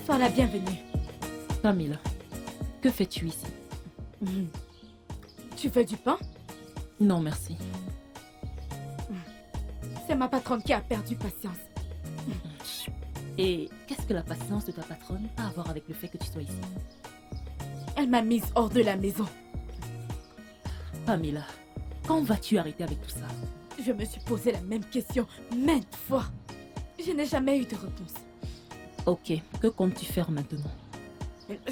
Sois la bienvenue. Pamela, que fais-tu ici? Tu veux du pain? Non, merci. C'est ma patronne qui a perdu patience. Et qu'est-ce que la patience de ta patronne a à voir avec le fait que tu sois ici? Elle m'a mise hors de la maison. Pamela, quand vas-tu arrêter avec tout ça? Je me suis posé la même question maintes fois. Je n'ai jamais eu de réponse. Ok, que comptes-tu faire maintenant?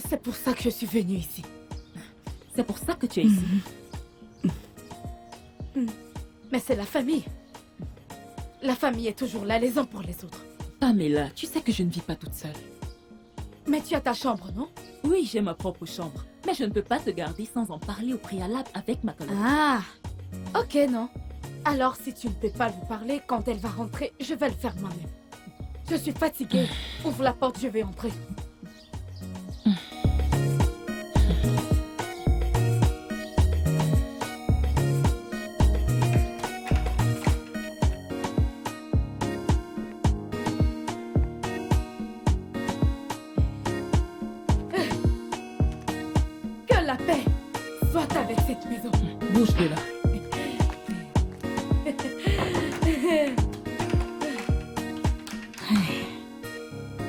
C'est pour ça que je suis venue ici. C'est pour ça que tu es ici? Mais c'est la famille. La famille est toujours là les uns pour les autres. Pamela, tu sais que je ne vis pas toute seule. Mais tu as ta chambre, non? Oui, j'ai ma propre chambre. Mais je ne peux pas te garder sans en parler au préalable avec ma collègue. Ah, ok, non. Alors, si tu ne peux pas lui parler, quand elle va rentrer, je vais le faire moi-même. Je suis fatiguée. Ouvre la porte, je vais entrer. Que la paix soit avec cette maison. Bouge de là.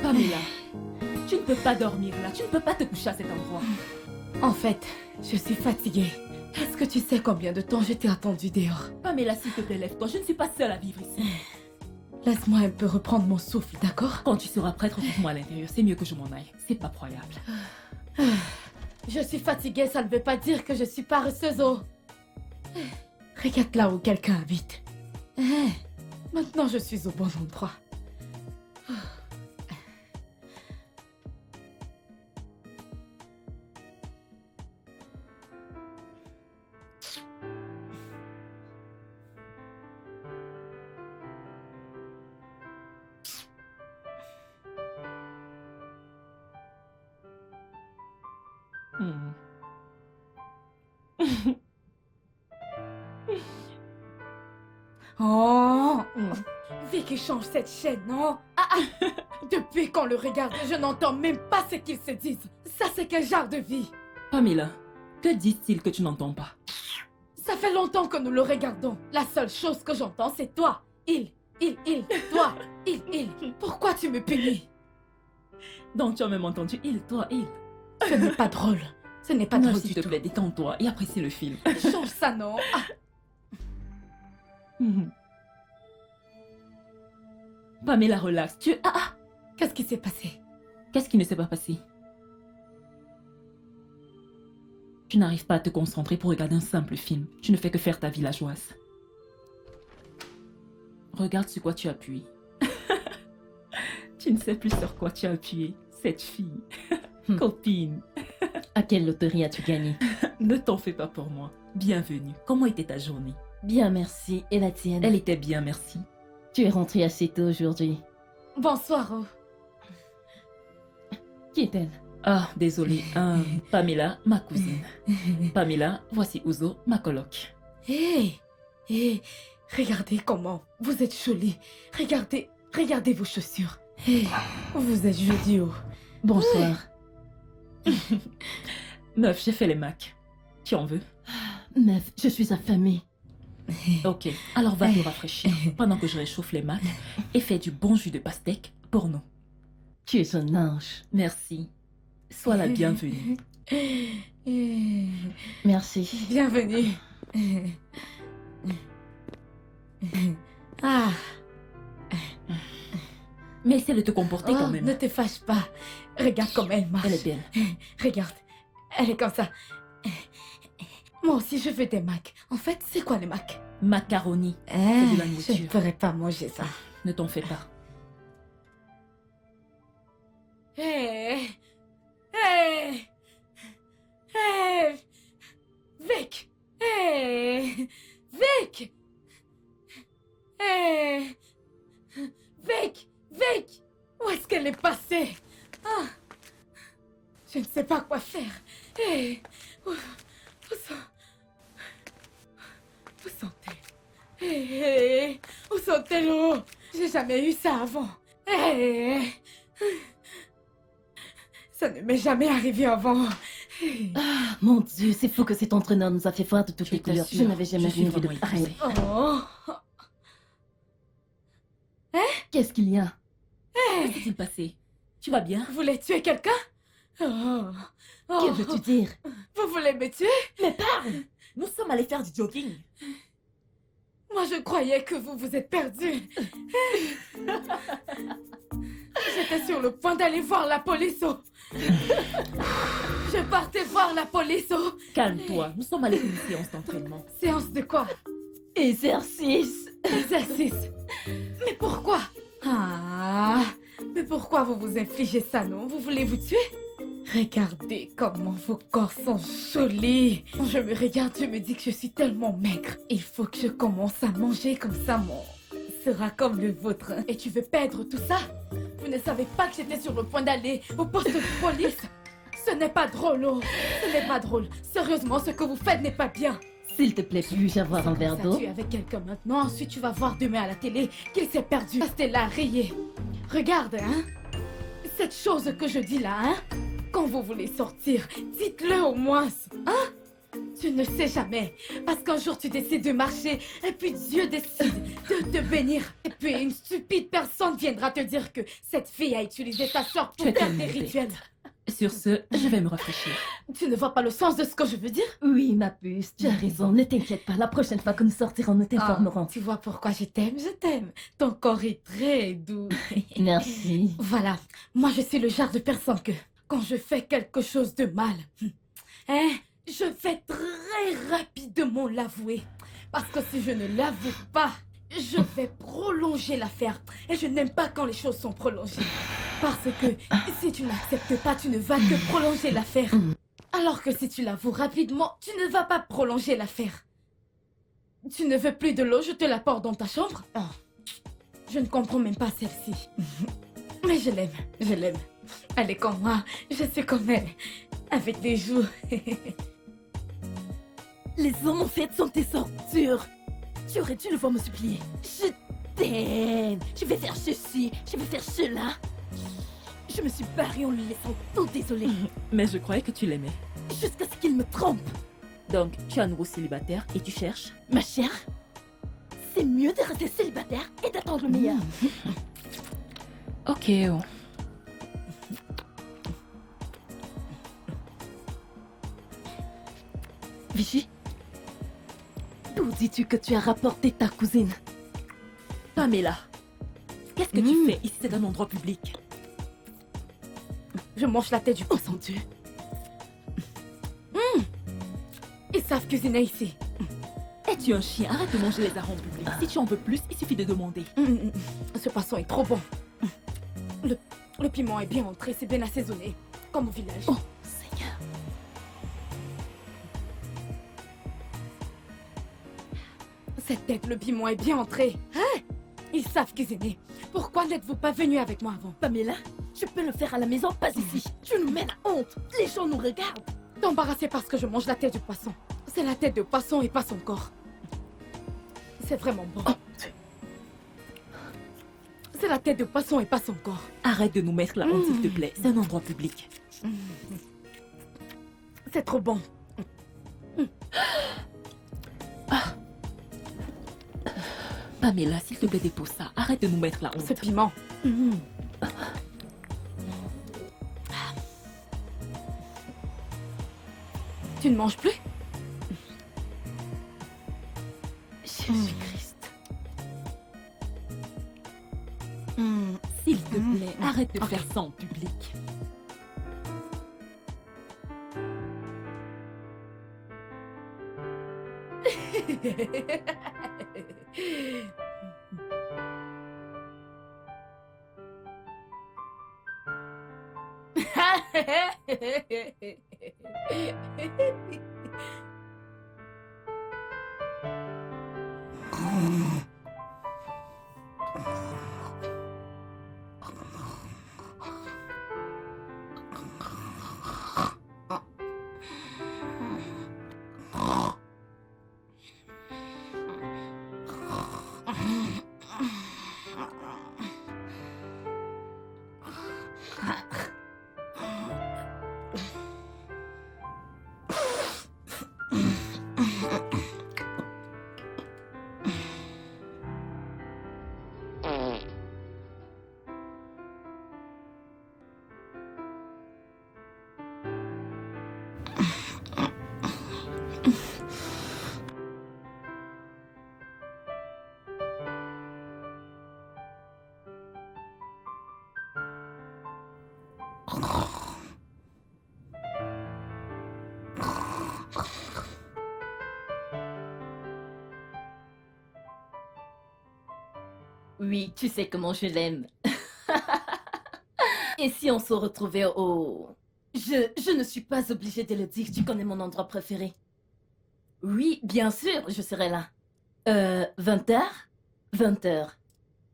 Pamela, tu ne peux pas dormir là. Tu ne peux pas te coucher à cet endroit. En fait, je suis fatiguée. Est-ce que tu sais combien de temps je t'ai attendu dehors? Pamela, s'il te plaît, lève-toi. Je ne suis pas seule à vivre ici. Laisse-moi un peu reprendre mon souffle, d'accord? Quand tu seras prête, retrouve-moi à l'intérieur. C'est mieux que je m'en aille. C'est pas croyable. Je suis fatiguée, ça ne veut pas dire que je suis paresseuse. Oh. Regarde là où quelqu'un habite. Maintenant, je suis au bon endroit. Oh, Vicky change cette chaîne, non? Depuis qu'on le regarde, je n'entends même pas ce qu'ils se disent. Ça, c'est quel genre de vie? Pamela, que disent-ils que tu n'entends pas? Ça fait longtemps que nous le regardons. La seule chose que j'entends, c'est toi. Il, toi, il. Pourquoi tu me punis? Donc tu as même entendu il, toi, il. Ce n'est pas drôle. Ce n'est pas Non, drôle s'il du te tout. plaît, détends-toi et apprécie le film. Change ça, non? Pamela, relax. Qu'est-ce qui s'est passé? Qu'est-ce qui ne s'est pas passé? Tu n'arrives pas à te concentrer pour regarder un simple film. Tu ne fais que faire ta villageoise. Regarde sur quoi tu appuies. Tu ne sais plus sur quoi tu as appuyé. Cette fille. Copine. À quelle loterie as-tu gagné? Ne t'en fais pas pour moi. Bienvenue. Comment était ta journée? Bien, merci. Et la tienne? Elle était bien, merci. Tu es rentrée assez tôt aujourd'hui. Bonsoir, oh. Qui est-elle? Ah, désolée. Pamela, ma cousine. Pamela, voici Ouzo, ma coloc. Hé, regardez comment vous êtes jolie. Regardez vos chaussures. Vous êtes jolie, oh. Bonsoir. Meuf, j'ai fait les macs. Tu en veux? Meuf, je suis affamée. Ok, alors va te rafraîchir pendant que je réchauffe les macs et fais du bon jus de pastèque pour nous. Tu es un ange. Merci. Sois la bienvenue. Merci. Bienvenue. Ah, Mais essaie de te comporter quand ne même. te fâche pas. Regarde comme elle marche. Elle est belle. Regarde, elle est comme ça. Moi aussi, je veux des macs. En fait, c'est quoi les macs? Macaroni. C'est de la Je ne nourriture. pourrais pas manger ça. Ne t'en fais pas. Hé, Vic, Vic, Vic, où est-ce qu'elle est passée? Ah, je ne sais pas quoi faire. Où sont-elles? Où sont-elles? Oh, j'ai jamais eu ça avant. Ça ne m'est jamais arrivé avant. Ah, mon Dieu, c'est fou que cet entraîneur nous a fait voir de toutes Je les couleurs. t'assure, Je n'avais jamais je suis rien vu de vraiment pareil. épuisée. Oh. Qu'est-ce qu'il y a? Que s'est-il passé? Tu vas bien? Vous voulez tuer quelqu'un? Oh. Oh. Que veux-tu dire? Vous voulez me tuer? Mais parle! Nous sommes allés faire du jogging. Moi, je croyais que vous vous êtes perdu. J'étais sur le point d'aller voir la police. Je partais voir la police. Calme-toi, nous sommes allés pour une séance d'entraînement. Séance de quoi? Exercice! Exercice. Mais pourquoi? Ah, mais pourquoi vous vous infligez ça, non? Vous voulez vous tuer? Regardez comment vos corps sont jolis. Quand je me regarde, je me dis que je suis tellement maigre. Il faut que je commence à manger comme ça, mon sera comme le vôtre. Et tu veux perdre tout ça? Vous ne savez pas que j'étais sur le point d'aller au poste de police? Ce n'est pas drôle, oh. Ce n'est pas drôle. Sérieusement, ce que vous faites n'est pas bien. S'il te plaît, puis-je avoir un verre d'eau? Tu es avec quelqu'un maintenant, ensuite tu vas voir demain à la télé qu'il s'est perdu. Restez là, rayé. Regarde, hein. Cette chose que je dis là, hein. Quand vous voulez sortir, dites-le au moins, hein. Tu ne sais jamais, parce qu'un jour tu décides de marcher, et puis Dieu décide de te bénir. Et puis une stupide personne viendra te dire que cette fille a utilisé ta soeur pour Tu es faire tellement des bête. rituels. Sur ce, je vais me rafraîchir. Tu ne vois pas le sens de ce que je veux dire? Oui, ma puce, tu as raison. Ne t'inquiète pas, la prochaine fois que nous sortirons, nous t'informerons. Ah, tu vois pourquoi je t'aime, je t'aime. Ton corps est très doux. Merci. Voilà, moi je suis le genre de personne que, quand je fais quelque chose de mal, hein, je vais très rapidement l'avouer. Parce que si je ne l'avoue pas, je vais prolonger l'affaire. Et je n'aime pas quand les choses sont prolongées. Parce que si tu n'acceptes pas, tu ne vas que prolonger l'affaire. Alors que si tu l'avoues rapidement, tu ne vas pas prolonger l'affaire. Tu ne veux plus de l'eau, je te l'apporte dans ta chambre. Oh, je ne comprends même pas celle-ci. Mais je l'aime, je l'aime. Elle est comme moi, je suis comme elle. Avec des joues. Les hommes en fait sont des ordures. Tu aurais dû le voir me supplier. Je t'aime. Je vais faire ceci, je vais faire cela. Je me suis barrée en le laissant tout désolé. Mais je croyais que tu l'aimais. Jusqu'à ce qu'il me trompe. Donc, tu es à nouveau célibataire et tu cherches? Ma chère, c'est mieux de rester célibataire et d'attendre le meilleur. Ok. Oh. Vichy, d'où dis-tu que tu as rapporté ta cousine? Pamela, qu'est-ce que tu fais ici? C'est un endroit public. Je mange la tête du poisson. Dieu. Ils savent cuisiner ici. Es-tu un chien? Arrête de manger les arômes en public. Si tu en veux plus, il suffit de demander. Ce poisson est trop bon. Le piment est bien entré, c'est bien assaisonné. Comme au village. Oh, Seigneur. Cette tête, le piment est bien entré. Hein? Ils savent cuisiner. Pourquoi n'êtes-vous pas venu avec moi avant? Pamela, tu peux le faire à la maison, pas ici. Tu nous mènes à honte. Les gens nous regardent. T'embarrasser parce que je mange la tête du poisson. C'est la tête de poisson et pas son corps. C'est vraiment bon. C'est la tête de poisson et pas son corps. Arrête de nous mettre la honte, s'il te plaît. C'est un endroit public. C'est trop bon. Pamela, s'il te plaît, dépose ça. Arrête de nous mettre la Ce honte. piment. Tu ne manges plus? Jésus-Christ. S'il te plaît, arrête de faire ça en public. Oui, tu sais comment je l'aime. Et si on se retrouvait au... Je ne suis pas obligée de le dire, tu connais mon endroit préféré. Oui, bien sûr, je serai là. 20h? 20h.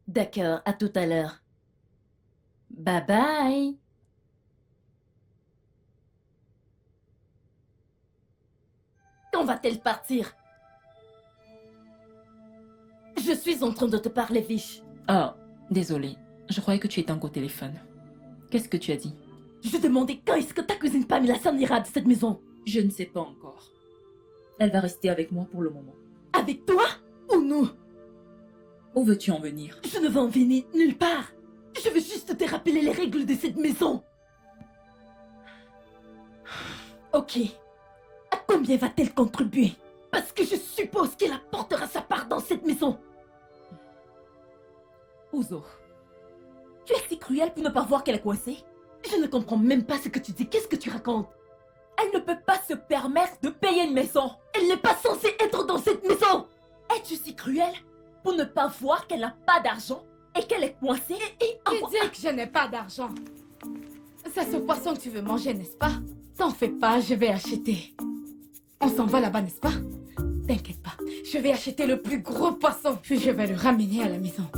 D'accord, à tout à l'heure. Bye bye. Quand va-t-elle partir? Je suis en train de te parler, Vish. Ah, désolé. Je croyais que tu étais encore au téléphone. Qu'est-ce que tu as dit? Je demandais quand est-ce que ta cousine Pamela s'en ira de cette maison? Je ne sais pas encore. Elle va rester avec moi pour le moment. Avec toi ou nous? Où veux-tu en venir? Je ne veux en venir nulle part. Je veux juste te rappeler les règles de cette maison. Ok. À combien va-t-elle contribuer? Parce que je suppose qu'elle apportera sa part dans cette maison. Ouzo. Tu es si cruel pour ne pas voir qu'elle est coincée? Je ne comprends même pas ce que tu dis. Qu'est-ce que tu racontes? Elle ne peut pas se permettre de payer une maison. Elle n'est pas censée être dans cette maison. Es-tu si cruel pour ne pas voir qu'elle n'a pas d'argent et qu'elle est coincée et... Tu dis que je n'ai pas d'argent. C'est ce poisson que tu veux manger, n'est-ce pas? T'en fais pas, je vais acheter. On s'en va là-bas, n'est-ce pas? T'inquiète pas, je vais acheter le plus gros poisson, puis je vais le ramener à la maison.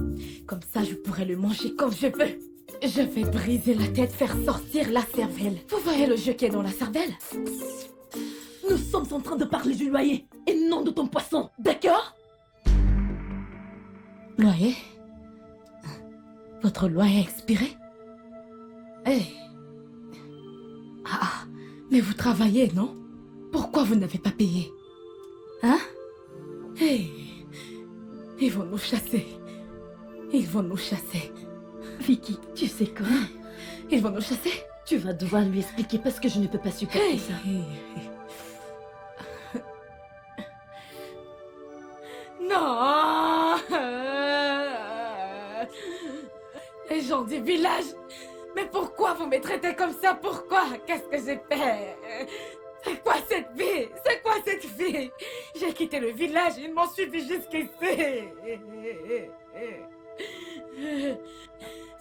Comme ça, je pourrai le manger comme je veux. Je vais briser la tête, faire sortir la cervelle. Vous voyez le jeu qui est dans la cervelle? Nous sommes en train de parler du loyer et non de ton poisson, d'accord? Loyer? Votre loyer est expiré? Hey. Ah, mais vous travaillez, non? Pourquoi vous n'avez pas payé? Hein? Hey. Ils vont nous chasser. Ils vont nous chasser. Vicky, tu sais quoi? Ils vont nous chasser? Tu vas devoir lui expliquer parce que je ne peux pas supporter Hey. ça. Non! Les gens du village! Mais pourquoi vous me traitez comme ça? Pourquoi? Qu'est-ce que j'ai fait? C'est quoi cette vie? C'est quoi cette vie? J'ai quitté le village, ils m'ont suivi jusqu'ici.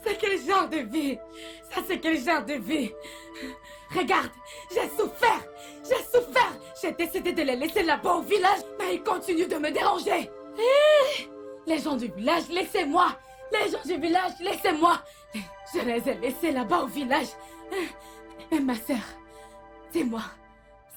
C'est quel genre de vie? Ça, c'est quel genre de vie? Regarde, j'ai souffert! J'ai souffert! J'ai décidé de les laisser là-bas au village, mais ils continuent de me déranger. Les gens du village, laissez-moi! Les gens du village, laissez-moi! Je les ai laissés là-bas au village. Mais ma sœur, dis-moi,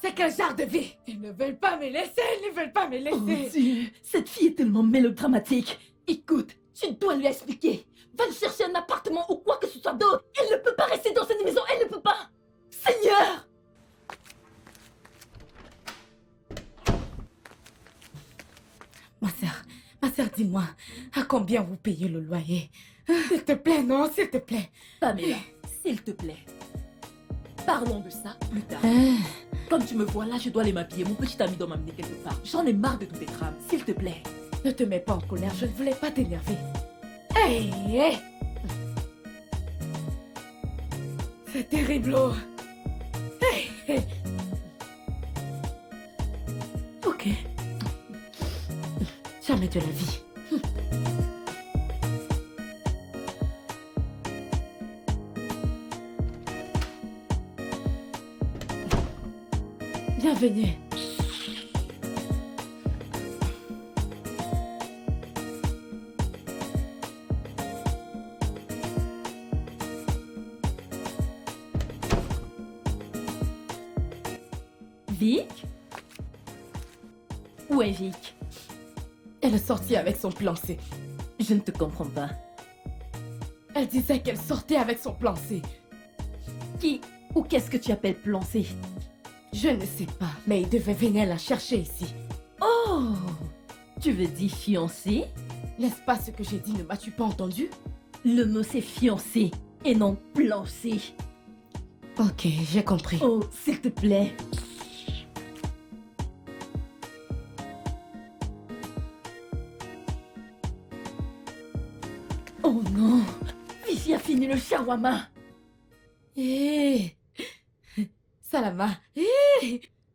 c'est quel genre de vie? Ils ne veulent pas me laisser, ils ne veulent pas me Oh laisser. Dieu, cette fille est tellement mélodramatique. Écoute, tu dois lui expliquer. Va lui chercher un appartement ou quoi que ce soit d'autre. Elle ne peut pas rester dans cette maison, elle ne peut pas. Seigneur! Ma sœur, dis-moi, à combien vous payez le loyer? S'il te plaît, non, s'il te plaît. Pamela, s'il te plaît. Parlons de ça plus tard. Comme tu me vois là, je dois aller m'habiller. Mon petit ami doit m'amener quelque part. J'en ai marre de tous tes drames. S'il te plaît. Ne te mets pas en colère, je ne voulais pas t'énerver. Hey, hey. C'est terrible. Oh. Hey, hey. Ok. Jamais de la vie. Bienvenue. Vic? Où est Vic? Elle est sortie avec son plan C. Je ne te comprends pas. Elle disait qu'elle sortait avec son plan C. Qui ou qu'est-ce que tu appelles plan C? Je ne sais pas, mais il devait venir la chercher ici. Oh! Tu veux dire fiancé? N'est-ce pas ce que j'ai dit? Ne m'as-tu pas entendu? Le mot c'est fiancé et non plan C. Ok, j'ai compris. Oh, s'il te plaît. Oh non! Vicky a fini le shawarma. Hé, Salama,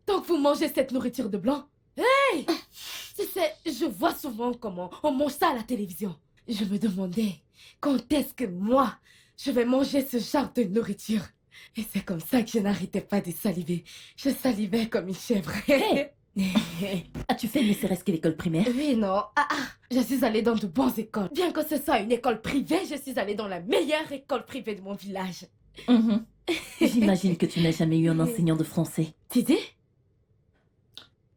tant que vous mangez cette nourriture de blanc, tu sais, je vois souvent comment on mange ça à la télévision. Je me demandais quand est-ce que moi, je vais manger ce genre de nourriture. Et c'est comme ça que je n'arrêtais pas de saliver. Je salivais comme une chèvre. As-tu fait ne serait-ce que l'école primaire? Oui, non. Je suis allée dans de bonnes écoles. Bien que ce soit une école privée, je suis allée dans la meilleure école privée de mon village. J'imagine que tu n'as jamais eu un enseignant de français. Tu dis?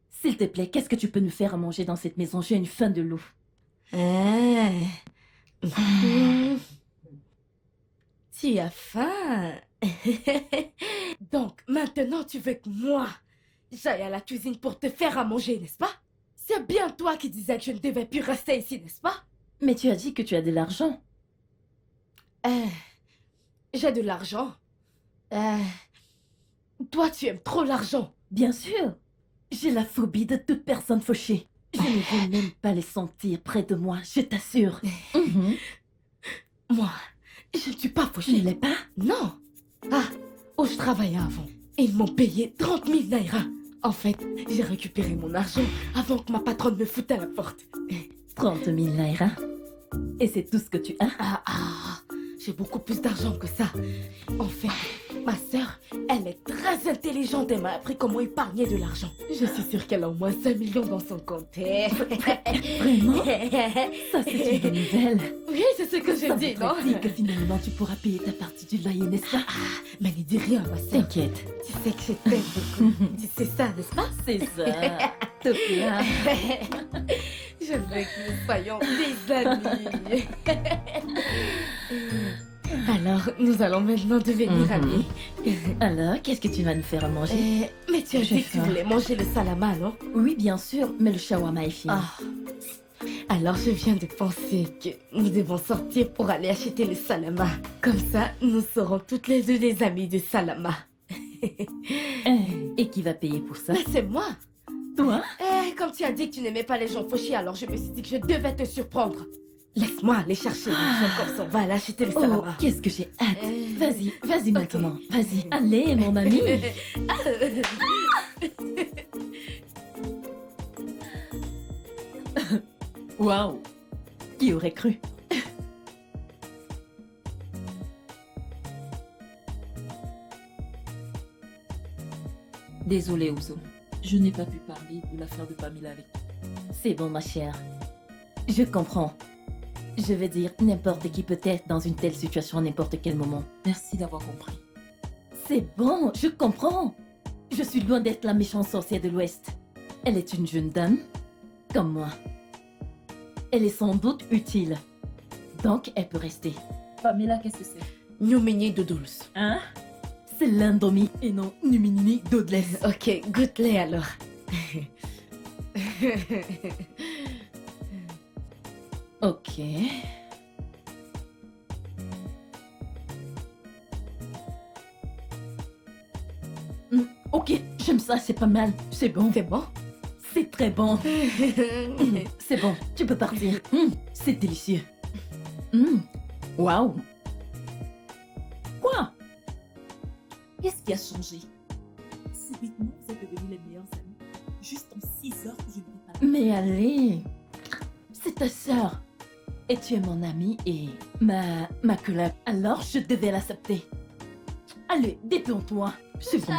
S'il te plaît, qu'est-ce que tu peux nous faire à manger dans cette maison? J'ai une faim de loup. Tu as faim. Donc, maintenant, tu veux que moi, j'aille à la cuisine pour te faire à manger, n'est-ce pas? C'est bien toi qui disais que je ne devais plus rester ici, n'est-ce pas? Mais tu as dit que tu as de l'argent. J'ai de l'argent. Toi, tu aimes trop l'argent. Bien sûr. J'ai la phobie de toute personne fauchée. Je ne veux même pas les sentir près de moi, je t'assure. Moi, je ne suis pas Tu fauchée. ne l'es pas? Non. Où je travaillais avant. Ils m'ont payé 30 000 naira. En fait, j'ai récupéré mon argent avant que ma patronne me foute à la porte. 30 000 naira. Et c'est tout ce que tu as? J'ai beaucoup plus d'argent que ça. En fait, ma sœur, elle est très intelligente et m'a appris comment épargner de l'argent. Je suis sûre qu'elle a au moins 5 millions dans son compte. Vraiment? Ça, c'est une bonne nouvelle. Oui, c'est ce que je Ça dis, me non? dit que finalement tu pourras payer ta partie du loyer, n'est-ce pas? Mais ne dis rien, ma sœur. T'inquiète. Tu sais que je t'aime beaucoup. Tu sais ça, n'est-ce pas? C'est ça. Te plaît. Je veux que nous soyons des amis. Alors, nous allons maintenant devenir amis. Alors, qu'est-ce que tu vas nous faire à manger? Mais tu as J'ai dit que tu faim. voulais manger le salama, non? Oui, bien sûr, mais le shawarma est fini. Alors, je viens de penser que nous devons sortir pour aller acheter le salama. Comme ça, nous serons toutes les deux des amis de salama. Et qui va payer pour ça? Mais c'est moi. Toi? Comme tu as dit que tu n'aimais pas les gens fauchés, alors je me suis dit que je devais te surprendre. Laisse-moi aller chercher les gens comme ça. On va aller acheter le Oh, salama. qu'est-ce que j'ai hâte. Vas-y, vas-y Ok. maintenant. Vas-y. Allez, mon ami. Waouh. Qui aurait cru? Désolée, Ouzo. Je n'ai pas pu parler de l'affaire de Pamela avec toi. C'est bon, ma chère. Je comprends. Je veux dire, n'importe qui peut être dans une telle situation à n'importe quel moment. Merci d'avoir compris. C'est bon, je comprends. Je suis loin d'être la méchante sorcière de l'Ouest. Elle est une jeune dame, comme moi. Elle est sans doute utile. Donc, elle peut rester. Pamela, qu'est-ce que c'est? Numini Doodles. Hein? C'est l'indomie et non Numinini Dodless. Ok, goûte-les alors. Ok. Ok, j'aime ça, c'est pas mal. C'est bon. C'est bon? C'est très bon. C'est bon, tu peux partir. C'est délicieux. Waouh. Quoi? Qu'est-ce qui a changé? Subitement, vous êtes devenus les meilleurs amis. Juste en 6 heures que je ne t'ai pas. Mais allez, c'est ta sœur. Et tu es mon amie et ma collègue. Alors je devais l'accepter. Allez, détends-toi. C'est bon.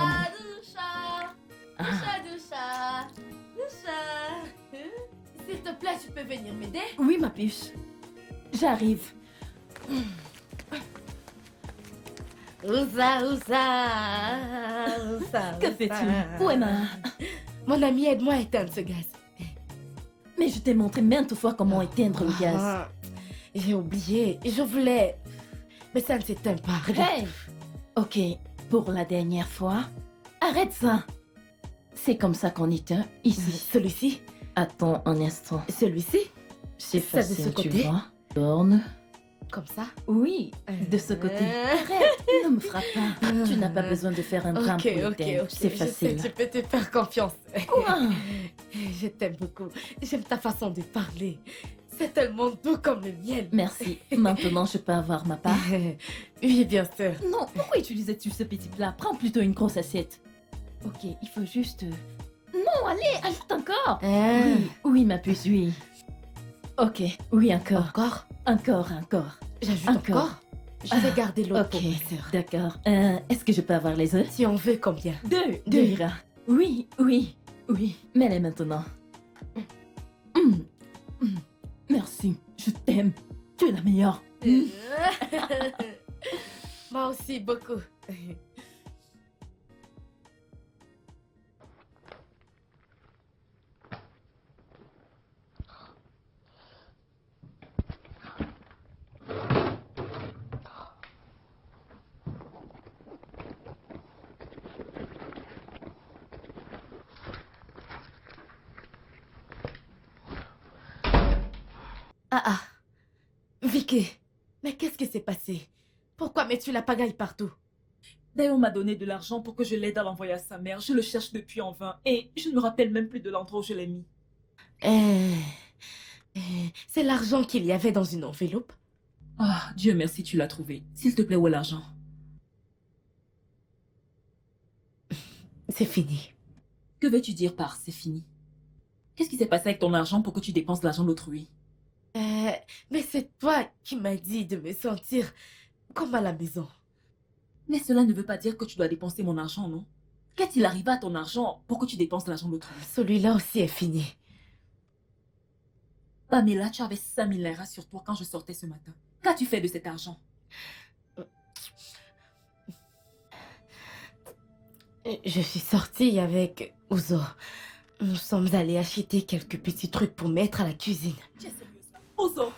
S'il te plaît, tu peux venir m'aider? Oui, ma puce. J'arrive. Ouza. Que fais-tu? Où est ma... Mon ami, aide-moi à éteindre ce gaz. Mais je t'ai montré maintes fois comment éteindre le gaz. J'ai oublié. Je voulais... Mais ça ne s'éteint pas. Regarde. Hey! Ok, pour la dernière fois, arrête ça. C'est comme ça qu'on éteint ici. Celui-ci? Attends un instant. Celui-ci? C'est Ça, de ce facile, tu côté? vois. Borne. Comme ça? Oui, de ce côté. Arrête, ne me frappe pas. Tu n'as pas besoin de faire un drame pour l'éteindre. C'est Je facile. sais, tu peux te faire confiance. Quoi? Je t'aime beaucoup. J'aime ta façon de parler. C'est tellement doux comme le miel. Merci. Maintenant, je peux avoir ma part? Oui, bien sûr. Non, pourquoi utilisais-tu ce petit plat? Prends plutôt une grosse assiette. Ok, il faut juste... Non, allez, ajoute encore. Oui, oui, ma puce, oui. Ok, oui, encore. Encore? Encore. J'ajoute Encore. encore? Je vais garder l'autre pour Ok, ma sœur. d'accord. Est-ce que je peux avoir les œufs? Si on veut, combien? Deux ira. Oui. Mets-les maintenant. Merci, je t'aime. Tu es la meilleure. Moi aussi, beaucoup. Ah. Vicky, mais qu'est-ce qui s'est passé? Pourquoi mets-tu la pagaille partout? Dayo m'a donné de l'argent pour que je l'aide à l'envoyer à sa mère. Je le cherche depuis en vain et je ne me rappelle même plus de l'endroit où je l'ai mis. C'est l'argent qu'il y avait dans une enveloppe? Ah, Dieu merci, tu l'as trouvé. S'il te plaît, où est l'argent? C'est fini. Que veux-tu dire par c'est fini? Qu'est-ce qui s'est passé avec ton argent pour que tu dépenses l'argent d'autrui? Mais c'est toi qui m'as dit de me sentir comme à la maison. Mais cela ne veut pas dire que tu dois dépenser mon argent, non? Qu'est-il arrivé à ton argent pour que tu dépenses l'argent d'autrui? Celui-là aussi est fini. Pamela, tu avais 5000 Naira sur toi quand je sortais ce matin. Qu'as-tu fait de cet argent? Je suis sortie avec Ouzo. Nous sommes allés acheter quelques petits trucs pour mettre à la cuisine. Tu es sérieuse? Ouzo!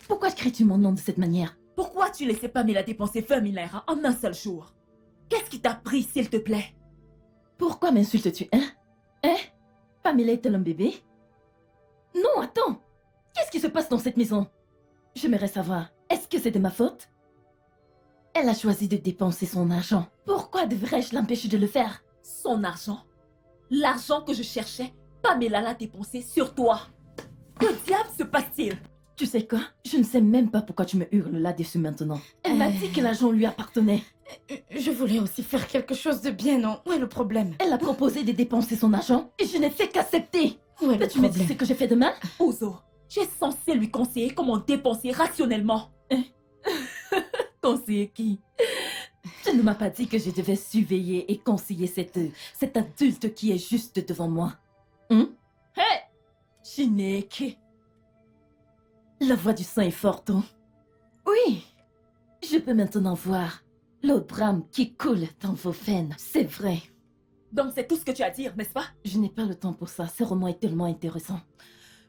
Pourquoi cries-tu mon nom de cette manière? Pourquoi tu laissais Pamela dépenser 20 000 Naira en un seul jour? Qu'est-ce qui t'a pris, s'il te plaît? Pourquoi m'insultes-tu, hein? Pamela est-elle un bébé? Non, attends! Qu'est-ce qui se passe dans cette maison? J'aimerais savoir, est-ce que c'est de ma faute? Elle a choisi de dépenser son argent. Pourquoi devrais-je l'empêcher de le faire? Son argent? L'argent que je cherchais, Pamela l'a dépensé sur toi. Que diable se passe-t-il? Tu sais quoi? Je ne sais même pas pourquoi tu me hurles là-dessus maintenant. Elle m'a dit que l'argent lui appartenait. Je voulais aussi faire quelque chose de bien, non? Où est le problème? Elle a proposé de dépenser son argent et je n'ai fait qu'accepter. Où est le Peux-tu me dire problème? ce que j'ai fait de mal? Ouzo, tu es censé lui conseiller comment dépenser rationnellement. Conseiller qui? Tu ne m'as pas dit que je devais surveiller et conseiller cet adulte qui est juste devant moi. Hey! Chineke! La voix du sang est forte, hein? Oui! Je peux maintenant voir l'eau de Bram qui coule dans vos veines. C'est vrai. Donc c'est tout ce que tu as à dire, n'est-ce pas? Je n'ai pas le temps pour ça. Ce roman est tellement intéressant.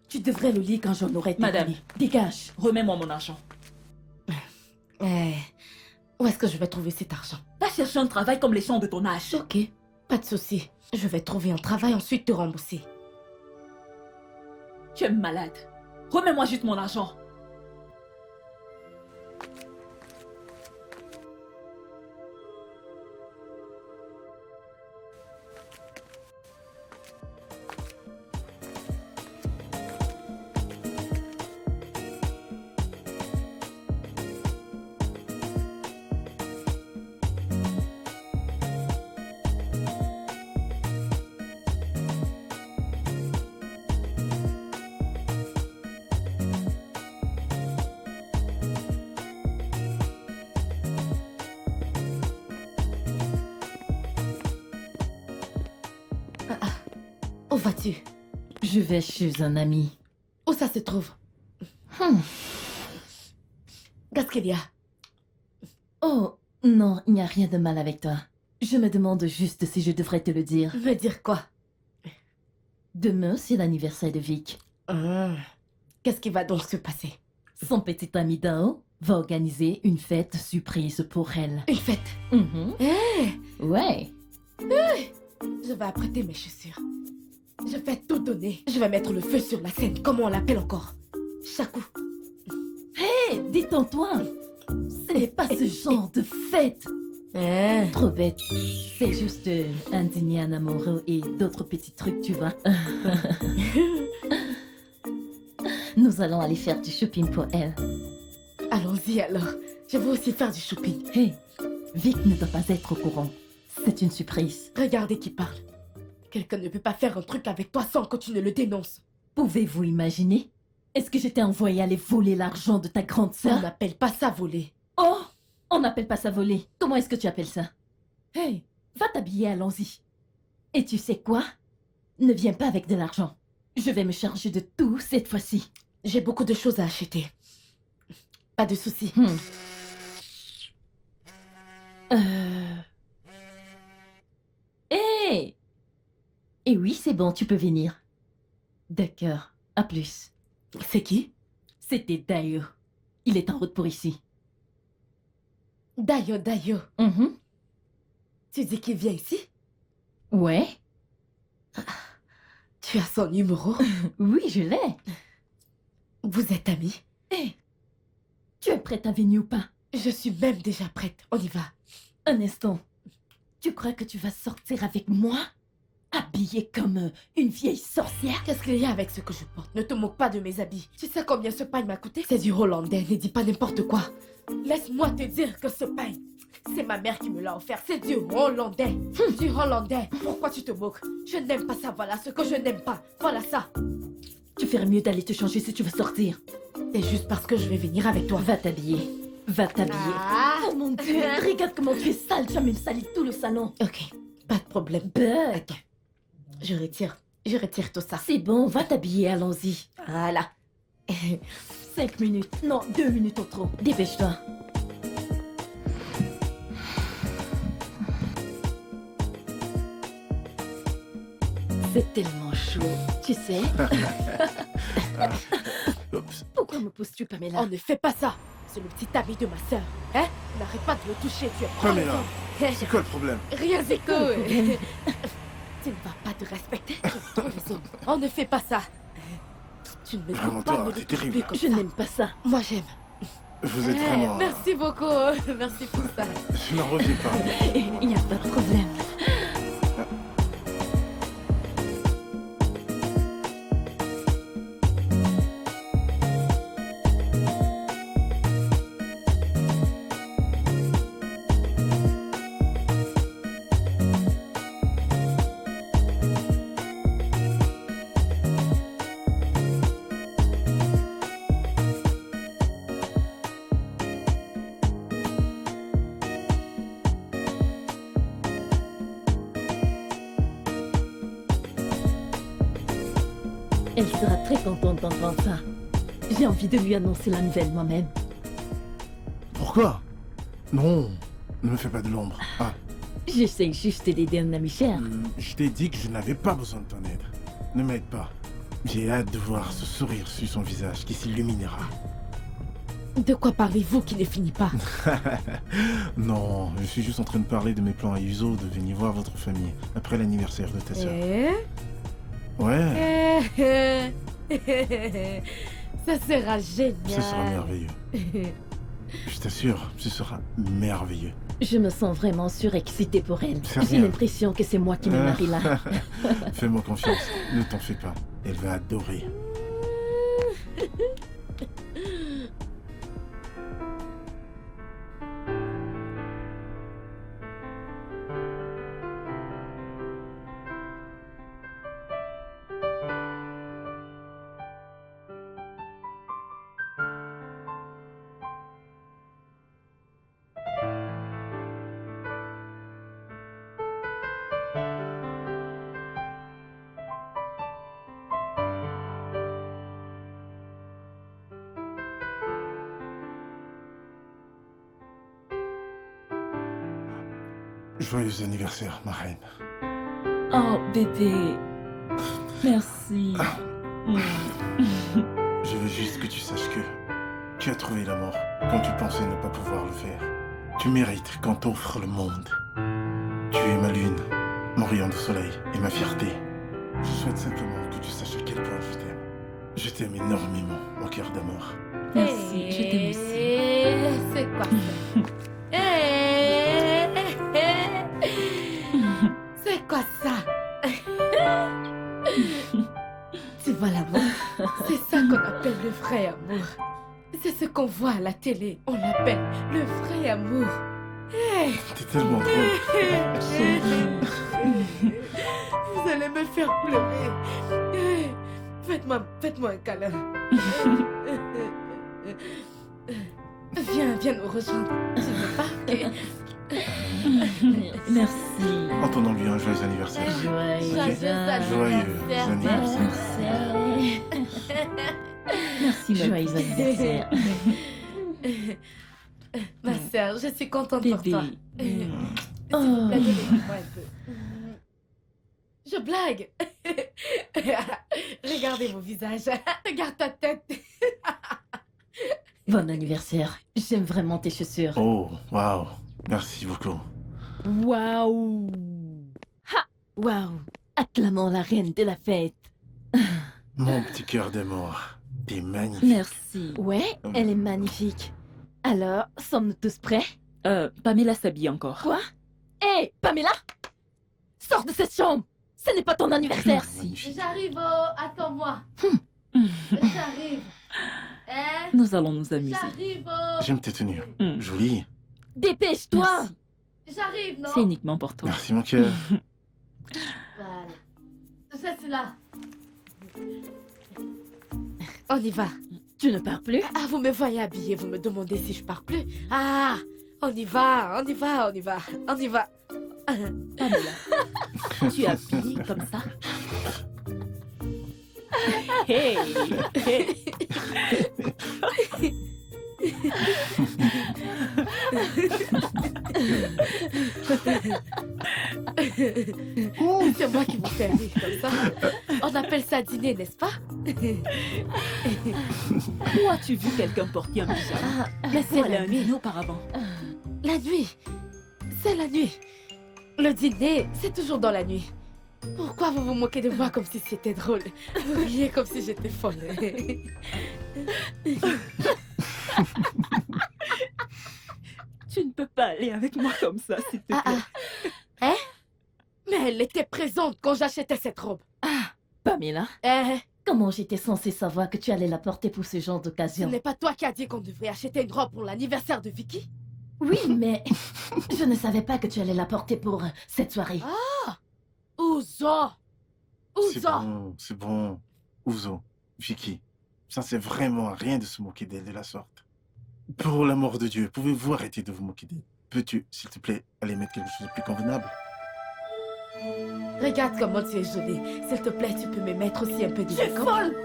Tu devrais le lire quand j'en aurai terminé. Madame. Dégage. Remets-moi mon argent. Où est-ce que je vais trouver cet argent? Va chercher un travail comme les gens de ton âge. Ok, pas de souci. Je vais trouver un travail, ensuite te rembourser. Tu es malade. Remets-moi juste mon argent. Où vas-tu? Je vais chez un ami. Où ça se trouve? Qu'est-ce qu'il y a? Oh, non, il n'y a rien de mal avec toi. Je me demande juste si je devrais te le dire. Me dire quoi? Demain, c'est l'anniversaire de Vic. Qu'est-ce qui va donc se passer? Son petit ami Dao va organiser une fête surprise pour elle. Une fête? Ouais. Je vais apprêter mes chaussures. Je vais tout donner. Je vais mettre le feu sur la scène. Comment on l'appelle encore? Chakou. Hé, détends-toi. Ce n'est pas ce genre de fête. Hein? Trop bête. C'est juste un dîner en amoureux et d'autres petits trucs, tu vois. Nous allons aller faire du shopping pour elle. Allons-y alors. Je veux aussi faire du shopping. Hey, Vic ne doit pas être au courant. C'est une surprise. Regardez qui parle. Quelqu'un ne peut pas faire un truc avec toi sans que tu ne le dénonces. Pouvez-vous imaginer? Est-ce que je t'ai envoyé aller voler l'argent de ta grande On sœur? n'appelle pas ça voler. Oh! On n'appelle pas ça voler. Comment est-ce que tu appelles ça? Hey, va t'habiller, allons-y. Et tu sais quoi? Ne viens pas avec de l'argent. Je vais me charger de tout cette fois-ci. J'ai beaucoup de choses à acheter. Pas de soucis. Hey! Et oui, c'est bon, tu peux venir. D'accord, à plus. C'est qui? C'était Dayo. Il est en route pour ici. Dayo, Dayo. Mhm. Tu dis qu'il vient ici? Ouais, Tu as son numéro? oui, je l'ai. Vous êtes amis? Hé, tu es prête à venir ou pas? Je suis même déjà prête. On y va. Un instant. Tu crois que tu vas sortir avec moi? Habillée comme une vieille sorcière? Qu'est-ce qu'il y a avec ce que je porte? Ne te moque pas de mes habits. Tu sais combien ce pain m'a coûté? C'est du hollandais, ne dis pas n'importe quoi. Laisse-moi te dire que ce pain, c'est ma mère qui me l'a offert. C'est du hollandais. Du hollandais. Pourquoi tu te moques? Je n'aime pas ça, voilà ce que je n'aime pas. Voilà ça. Tu ferais mieux d'aller te changer si tu veux sortir. C'est juste parce que je vais venir avec toi. Va t'habiller. Va t'habiller. Ah. Oh mon Dieu, regarde comment tu es sale. Tu as même sali tout le salon. Ok, pas de problème. Bug. Ok. Je retire tout ça. C'est bon, va t'habiller, allons-y. Voilà. 5 minutes. Non, 2 minutes au trop. Dépêche-toi. C'est tellement chaud. Tu sais, Oups. pourquoi me pousses-tu, Pamela? On ne fait pas ça. C'est le petit ami de ma sœur. Hein? N'arrête pas de le toucher, tu es Pamela. Hein? C'est quoi le problème? Rien, Zico. Tu ne vas pas te respecter. On ne fait pas ça. Tu ne me Vraiment, dois pas toi, me t'es le terrible. toucher comme Je ça. n'aime pas ça. Moi, j'aime. Vous êtes vraiment... Merci beaucoup. Merci pour ça. Je n'en reviens pas. Il n'y a pas de problème. Elle sera très contente d'entendre ça. J'ai envie de lui annoncer la nouvelle moi-même. Pourquoi? Non, ne me fais pas de l'ombre. Ah, J'essaie juste d'aider un ami cher. je t'ai dit que je n'avais pas besoin de ton aide. Ne m'aide pas. J'ai hâte de voir ce sourire sur son visage qui s'illuminera. De quoi parlez-vous qui ne finit pas? Non, je suis juste en train de parler de mes plans à Yuzo de venir voir votre famille après l'anniversaire de ta sœur. Ouais, Ça sera génial. ce sera merveilleux. Je t'assure, ce sera merveilleux. Je me sens vraiment surexcitée pour elle. C'est J'ai rien. l'impression que c'est moi qui me marie là. Fais-moi confiance, ne t'en fais pas. Elle va adorer. Joyeux anniversaire, ma reine. Oh bébé. Merci. Je veux juste que tu saches que tu as trouvé la mort quand tu pensais ne pas pouvoir le faire. Tu mérites qu'on t'offre le monde. Tu es ma lune, mon rayon de soleil et ma fierté. Je souhaite simplement que tu saches à quel point je t'aime. Je t'aime énormément, mon cœur d'amour. Merci, je t'aime aussi. C'est quoi ça? appelle le vrai amour. C'est ce qu'on voit à la télé. On l'appelle le vrai amour. Hey. T'es tellement drôle. Vous allez me faire pleurer. Hey. Faites-moi un câlin. Viens nous rejoindre. Tu veux pas? Merci. Entendons-lui un joyeux anniversaire. Joyeux Joyeux anniversaire. Merci, joyeux anniversaire. Ma sœur, je suis contente pour Bébé. toi. S'il vous plaît, donnez-moi un peu. Je blague. Regardez mon visage. Regarde ta tête. Bon anniversaire. J'aime vraiment tes chaussures. Oh, waouh. Merci beaucoup. Waouh. Ha. Waouh. Acclamons la reine de la fête. Mon petit cœur d'amour. T'es magnifique. Merci. Ouais, elle est magnifique. Alors, sommes-nous tous prêts? Pamela s'habille encore. Quoi? Hé, Pamela! Sors de cette chambre! Ce n'est pas ton anniversaire! Magnifique. J'arrive, attends-moi. J'arrive. Hein? Nous allons nous amuser. J'arrive. J'aime tes tenues. Jolie. Dépêche-toi! Merci. J'arrive, non? C'est uniquement pour toi. Merci mon cœur. Voilà. C'est là. On y va. Tu ne pars plus? Ah, vous me voyez habillée, vous me demandez si je pars plus. Ah, on y va. On y va. Pamela, tu es habillée comme ça? Hey, hey. C'est moi qui vous fais rire comme ça. On appelle ça dîner, n'est-ce pas? Où as-tu vu quelqu'un porter un pyjama? Mais c'est Elle a la un nuit. dîner auparavant. La nuit. C'est la nuit. Le dîner, c'est toujours dans la nuit. Pourquoi vous vous moquez de moi comme si c'était drôle? Vous riez comme si j'étais folle. Tu ne peux pas aller avec moi comme ça, s'il te plaît. Hein? Mais elle était présente quand j'achetais cette robe. Pamela, Eh, comment j'étais censée savoir que tu allais la porter pour ce genre ce d'occasion? n'est pas toi qui as dit qu'on devrait acheter une robe pour l'anniversaire de Vicky? Oui, mais je ne savais pas que tu allais la porter pour cette soirée. Ouzo! C'est bon. Ouzo, Vicky, ça c'est vraiment rien de se moquer d'elle de la sorte. Pour l'amour de Dieu, pouvez-vous arrêter de vous moquer d'elle? Peux-tu, s'il te plaît, aller mettre quelque chose de plus convenable? Regarde comment tu es jolie. S'il te plaît, tu peux me mettre aussi un peu de Tu es make-up? folle!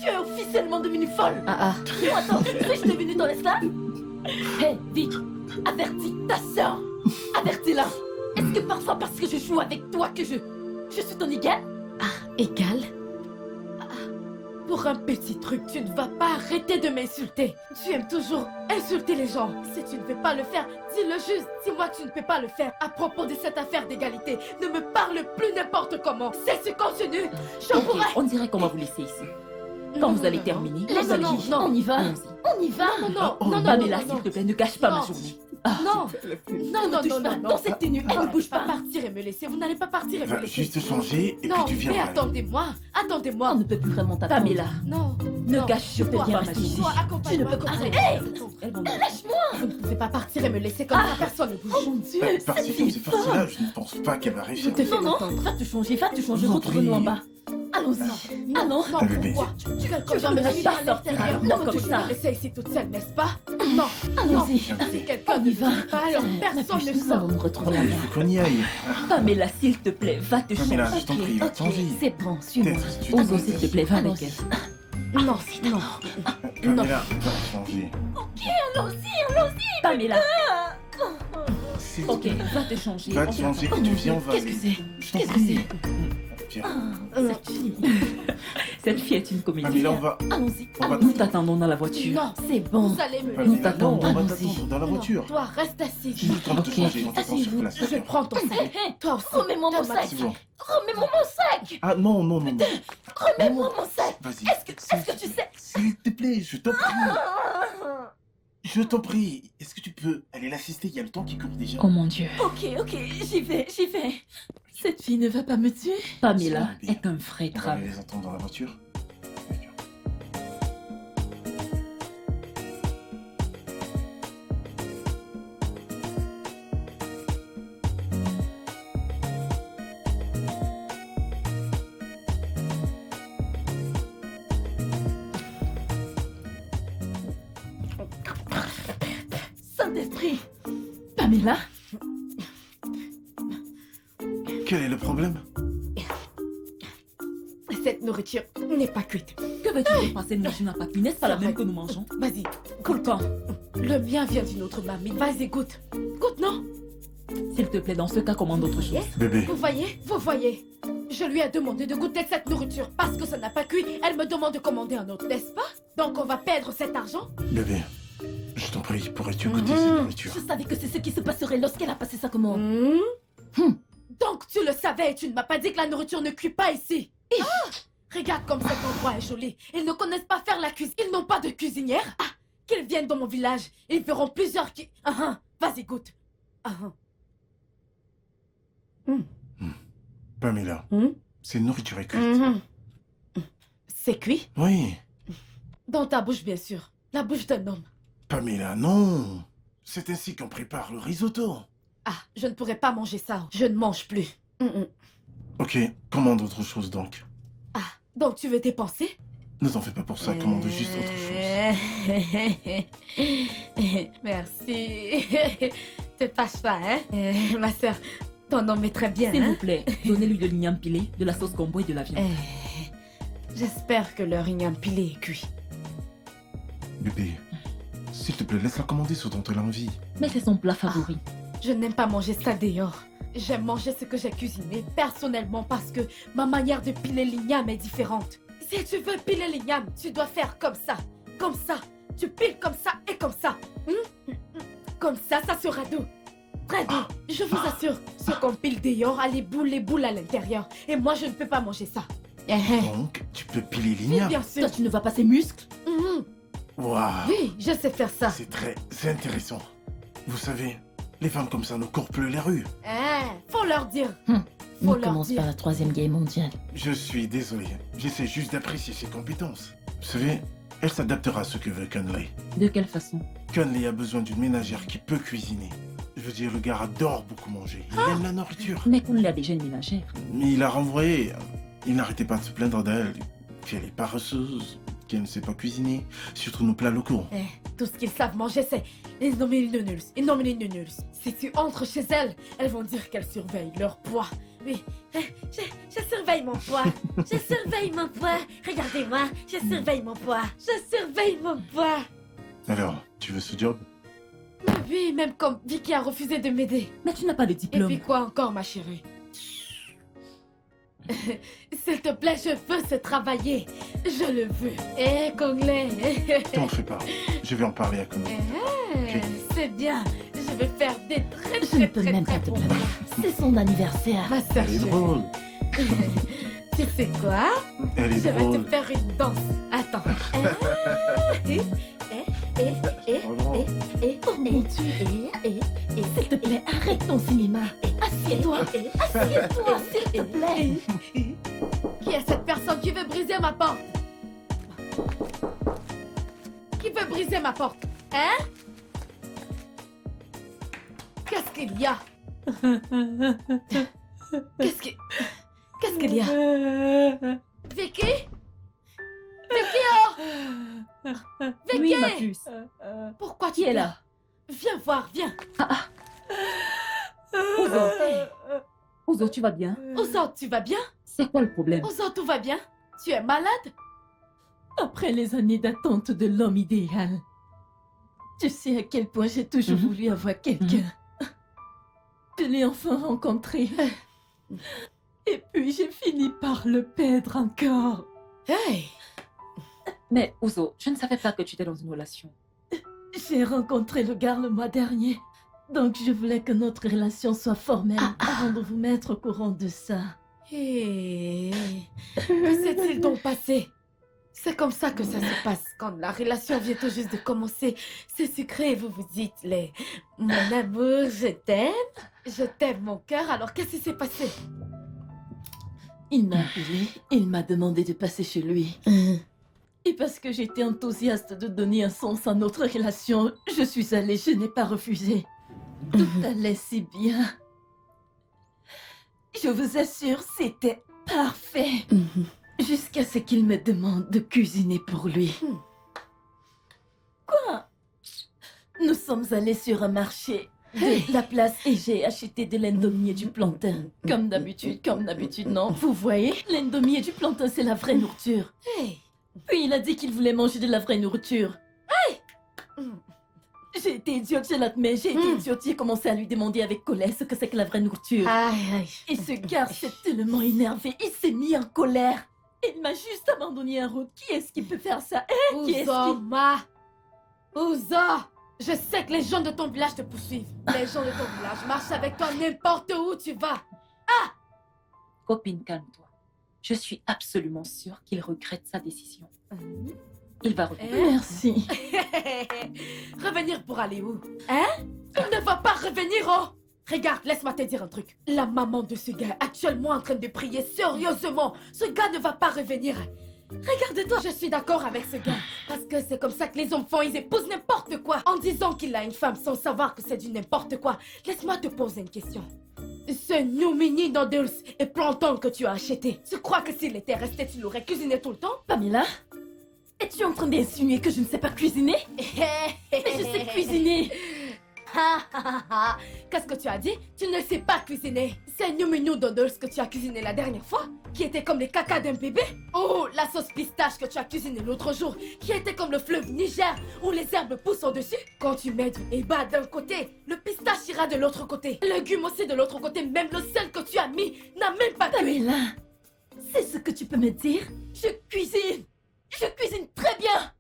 Tu es officiellement devenue folle! Ah. Non, attends, suis-je devenue ton esclave? Hé, Vic, avertis ta sœur! Avertis-la! Est-ce que parfois parce que je joue avec toi que je suis ton égal? Égal? Pour un petit truc, tu ne vas pas arrêter de m'insulter. Tu aimes toujours insulter les gens. Si tu ne peux pas le faire, dis-le juste. Dis-moi que tu ne peux pas le faire. À propos de cette affaire d'égalité, ne me parle plus n'importe comment. Si tu continues, je Ok, pourrais... on dirait qu'on va vous laisser ici. Quand vous allez terminer, Laisse vous allez non, dire. non. On y va! Allons-y. On y va! Non, Pamela, s'il te plaît, ne gâche pas ma Non. journée. Non, Ne touche pas dans cette tenue, elle ne bouge pas pas! partir et me laisser. Vous n'allez pas partir et me Va laisser. juste changer et Non, puis tu viens. mais attendez-moi. On Attendez-moi. ne peut plus vraiment t'attendre. Pamela, Non. ne non. gâche Je peux pas bien ma rester journée. ici. Toi, Tu accompagne-moi. ne peux pas. Arrête. Hey! Elles vont Vous ne pouvez pas partir et me laisser comme ça. Personne ne bouge. Oh mon Dieu, cette Parti fille comme est c'est folle! parti là, je ne pense pas qu'elle va réussir. Je te fais Non, non, entendre. va te changer, Je vous en retrouve-nous en prie. bas. Allons-y. Ah non, Non, Un bébé. pourquoi? Quelqu'un Tu va me ne vas laisser pas à sortir l'intérieur. non, Non, comme tu ça. me laisser ici toute seule, n'est-ce pas? Non, non. allons-y. Si quelqu'un On ne y va. bouge pas, alors personne ne Nous allons sort. nous retrouver Il là-bas. faut qu'on y aille. Pamela, s'il te plaît, va te changer. Pamela, je t'en prie, va te changer. C'est bon, suis-moi. Tête, tu Ozo, te s'il te plaît, va avec Allons-y. elle. Non, non. Pamela, va te changer. Pamela, S'il te ok, plaît. va te changer. Va te On vient changer pas. et tu viens, on va Qu'est-ce que aller. c'est? Je t'en Qu'est-ce que prie. c'est? Viens. Cette fille. Cette fille est une comédie. Pamela, on va. Allons-y. On va Nous t'attendons dans la voiture. Non, C'est bon. vous allez me Pamela, laisser. t'attendons. non, on va Allons-y. t'attendre dans la voiture. Non, toi, reste assis. Je suis en train de te Ok. changer, on t'attend sur Asseyez-vous. place. Je prends ton sac. Hé, Toi aussi. remets-moi mon Donne-moi sac. ton C'est bon. Remets-moi mon sac. Ah non, non, non, non. Remets-moi mon sac. Vas-y. Est-ce que tu sais? S'il te plaît, je t'en prie. Je t'en prie. Est-ce que tu peux aller l'assister? Il y a le temps qui court déjà. Oh mon Dieu. Ok, j'y vais. Cette fille ne va pas me tuer. Pamela C'est bien. est un vrai On va drame. aller les attendre dans la voiture. Saint-Esprit. Pamela, Quel est le problème? Cette nourriture n'est pas cuite. Que veux-tu dire par cette nourriture n'a pas cuit? N'est-ce pas la même que nous mangeons? Vas-y, Cool quand? le mien vient d'une autre mamie. Vas-y, goûte. Goûte, non? S'il te plaît, dans ce cas, commande autre chose. Bébé, Vous voyez. Je lui ai demandé de goûter cette nourriture parce que ça n'a pas cuit. Elle me demande de commander un autre, n'est-ce pas? Donc on va perdre cet argent? bébé, je t'en prie, pourrais-tu goûter cette nourriture? je savais que c'est ce qui se passerait lorsqu'elle a passé sa commande. Donc tu le savais et tu ne m'as pas dit que la nourriture ne cuit pas ici. Regarde comme cet endroit est joli. Ils ne connaissent pas faire la cuisine. Ils n'ont pas de cuisinière. Qu'ils viennent dans mon village. Ils verront plusieurs qui... Vas-y, goûte. Pamela, cette nourriture est cuite. C'est cuit? Oui. Dans ta bouche, bien sûr. La bouche d'un homme. Pamela, non. C'est ainsi qu'on prépare le risotto. Je ne pourrais pas manger ça. Je ne mange plus. Ok, commande autre chose donc. Donc tu veux dépenser? Ne t'en fais pas pour ça, commande juste autre chose. Merci. Te fâche pas, hein? Ma soeur, ton homme est très bien, S'il hein? vous plaît, donnez-lui de l'igname pilé, de la sauce combo et de la viande. J'espère que leur igname pilé est cuit. Bébé, s'il te plaît, laisse-la commander ce dont elle a envie. Mais c'est son plat favori. Je n'aime pas manger ça dehors. J'aime manger ce que j'ai cuisiné personnellement parce que ma manière de piler l'igname est différente. Si tu veux piler l'igname, tu dois faire comme ça. Comme ça. Tu piles comme ça et comme ça. Comme ça, ça sera doux. Très doux. Je vous assure, ce qu'on pile dehors a les boules à l'intérieur. Et moi, je ne peux pas manger ça. Donc, tu peux piler Oui, l'igname. bien sûr. Toi, tu ne vois pas ses muscles? Waouh, Oui, je sais faire ça. c'est intéressant. Vous savez, les femmes comme ça ne courent plus les rues. Faut leur dire. On Faut leur commence dire. par la Troisième Guerre mondiale. Je suis désolé, j'essaie juste d'apprécier ses compétences. Vous savez, elle s'adaptera à ce que veut Conley. De quelle façon? Conley a besoin d'une ménagère qui peut cuisiner. Je veux dire, le gars adore beaucoup manger. Il aime la nourriture. Mais qu'on l'a déjà une ménagère. Mais il a renvoyé. Il n'arrêtait pas de se plaindre d'elle. Qu'elle est paresseuse, qu'elle ne sait pas cuisiner. Surtout nos plats locaux. Tout ce qu'ils savent manger, c'est les nominés nuls. Si tu entres chez elles vont dire qu'elles surveillent leur poids. Oui, je surveille mon poids. Je surveille mon poids. Regardez-moi, je surveille mon poids. Je surveille mon poids. Alors, tu veux ce job? Oui, même comme Vicky a refusé de m'aider. Mais tu n'as pas de Et diplôme. puis quoi encore, ma chérie? S'il te plaît, je veux ce travailler. Je le veux. Conglais. T'en fais pas. Je vais en parler à Conley. C'est bien. Je vais faire des très Je ne très peux très même très pas te bons blâmer. C'est son anniversaire. Ma soeur Elle est chérie. drôle. Tu sais quoi? Elle est Je vais te drôle. faire une danse. Attends. Oh mon Dieu. S'il te plaît, arrête ton cinéma. Assieds-toi. Assieds-toi, s'il te plaît. Qui est cette personne qui veut briser ma porte? Qui veut briser ma porte? Hein? Qu'est-ce qu'il y a? Qu'est-ce qu'il y a? Vicky? Vicky, oh! Vicky! Oui, ma puce. Pourquoi tu Qui est pleures? là? Viens voir, viens. Ouzo, tu vas bien? Ozo, tu vas bien? C'est quoi le problème? Ozo, tout va bien? Tu es malade? Après les années d'attente de l'homme idéal, tu sais à quel point j'ai toujours voulu avoir quelqu'un. Je l'ai enfin rencontré. Et puis j'ai fini par le perdre encore. Hey! Mais Ouzo, je ne savais pas que tu étais dans une relation. J'ai rencontré le gars le mois dernier. Donc je voulais que notre relation soit formelle avant de vous mettre au courant de ça. Hey. Que s'est-il donc passé? C'est comme ça que ça se passe quand la relation vient tout juste de commencer. C'est sucré et vous vous dites les mon amour, je t'aime mon cœur. Alors qu'est-ce qui s'est passé? Il m'a appelé, il m'a demandé de passer chez lui. Et parce que j'étais enthousiaste de donner un sens à notre relation, je suis allée, je n'ai pas refusé. Tout allait si bien. Je vous assure, c'était parfait. Jusqu'à ce qu'il me demande de cuisiner pour lui. Quoi? Nous sommes allés sur un marché de la place et j'ai acheté de l'indomie et du plantain. Comme d'habitude, non. Vous voyez, l'indomie et du plantain, c'est la vraie nourriture. Hey. Puis il a dit qu'il voulait manger de la vraie nourriture. Hey! J'ai été idiote, je l'admets, j'ai été idiote. J'ai commencé à lui demander avec colère ce que c'est que la vraie nourriture. Aïe, aïe. Et ce gars s'est tellement énervé, il s'est mis en colère. Il m'a juste abandonné en route. Qui est-ce qui peut faire ça? Qui est-ce qui... Ouzoma! Ouza! Je sais que les gens de ton village te poursuivent. Les gens de ton village marchent avec toi n'importe où tu vas. Copine, calme-toi. Je suis absolument sûre qu'il regrette sa décision. Il va revenir. Merci. Revenir pour aller où? Hein? Il ne va pas revenir, oh! Regarde, laisse-moi te dire un truc. La maman de ce gars est actuellement en train de prier sérieusement. Ce gars ne va pas revenir. Regarde-toi, je suis d'accord avec ce gars. Parce que c'est comme ça que les hommes font, ils épousent n'importe quoi. En disant qu'il a une femme sans savoir que c'est du n'importe quoi. Laisse-moi te poser une question. Ce New Mini Noodles et plantain que tu as acheté, tu crois que s'il était resté, tu l'aurais cuisiné tout le temps? Pamela, es-tu en train d'insinuer que je ne sais pas cuisiner? Mais je sais cuisiner. Qu'est-ce que tu as dit? Tu ne sais pas cuisiner. C'est New Mini Noodles que tu as cuisiné la dernière fois, qui était comme les caca d'un bébé. Oh, la sauce pistache que tu as cuisinée l'autre jour, qui était comme le fleuve Niger, où les herbes poussent au-dessus. Quand tu mets du eba d'un côté, le pistache ira de l'autre côté. Le légume aussi de l'autre côté, même le sel que tu as mis n'a même pas cuit. Pamela, c'est ce que tu peux me dire? Je cuisine très bien.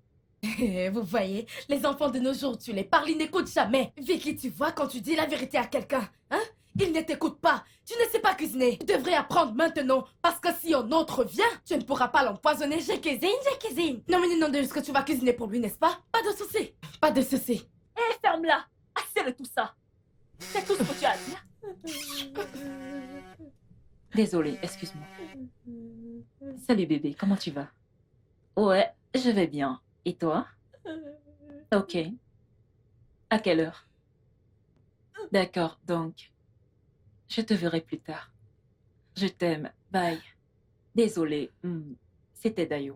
Vous voyez, les enfants de nos jours, tu les parles, ils n'écoutent jamais. Vicky, tu vois, quand tu dis la vérité à quelqu'un, hein? Ils ne t'écoutent pas. Tu ne sais pas cuisiner. Tu devrais apprendre maintenant. Parce que si un autre vient, tu ne pourras pas l'empoisonner. Je cuisine. Non, mais non, de ce que tu vas cuisiner pour lui, n'est-ce pas? Pas de souci. Pas de souci. Hé, ferme-la! Assez de tout ça! C'est tout ce que tu as à dire? Désolée, excuse-moi. Salut bébé, comment tu vas? Ouais, je vais bien. Et toi? Ok. À quelle heure? D'accord, donc... Je te verrai plus tard. Je t'aime. Bye. Désolée. C'était Dayo.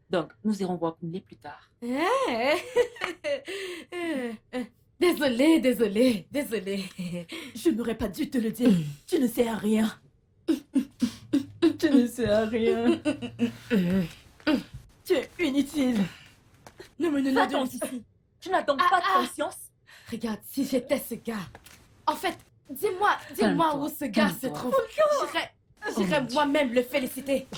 Donc, nous irons voir Kunle plus tard. Désolée. Je n'aurais pas dû te le dire. Tu ne sais à rien. Tu ne sais à rien. Tu es inutile. Non, Va-t'en d'ici. Tu n'as donc pas de conscience? Regarde, si j'étais ce gars... En fait, dis-moi où ce gars se trouve. J'irais moi-même le féliciter.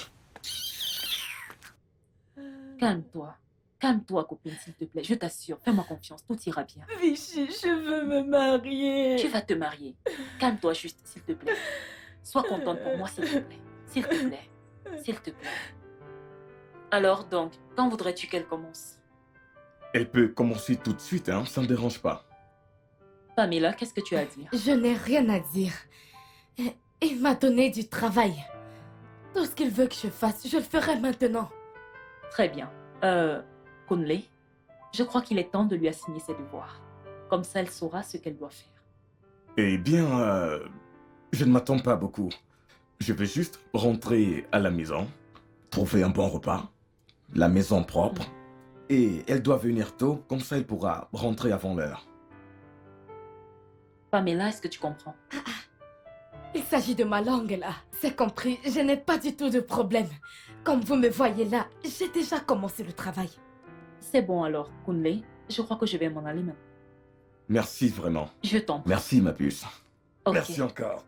Calme-toi. Calme-toi, copine, s'il te plaît. Je t'assure, fais-moi confiance, tout ira bien. Vichy, je veux me marier. Tu vas te marier. Calme-toi juste, s'il te plaît. Sois contente pour moi, s'il te plaît. S'il te plaît. S'il te plaît. Alors donc, quand voudrais-tu qu'elle commence? Elle peut commencer tout de suite, hein, ça ne me dérange pas. Pamela, qu'est-ce que tu as à dire? Je n'ai rien à dire. Il m'a donné du travail. Tout ce qu'il veut que je fasse, je le ferai maintenant. Très bien. Kunle, je crois qu'il est temps de lui assigner ses devoirs. Comme ça, elle saura ce qu'elle doit faire. Eh bien, je ne m'attends pas beaucoup. Je vais juste rentrer à la maison, trouver un bon repas, la maison propre, et elle doit venir tôt, comme ça elle pourra rentrer avant l'heure. Pamela, est-ce que tu comprends? Il s'agit de ma langue là. C'est compris, je n'ai pas du tout de problème. Comme vous me voyez là, j'ai déjà commencé le travail. C'est bon alors, Kunle. Je crois que je vais m'en aller maintenant. Merci vraiment. Je t'en prie. Merci ma puce. Ok. Merci encore.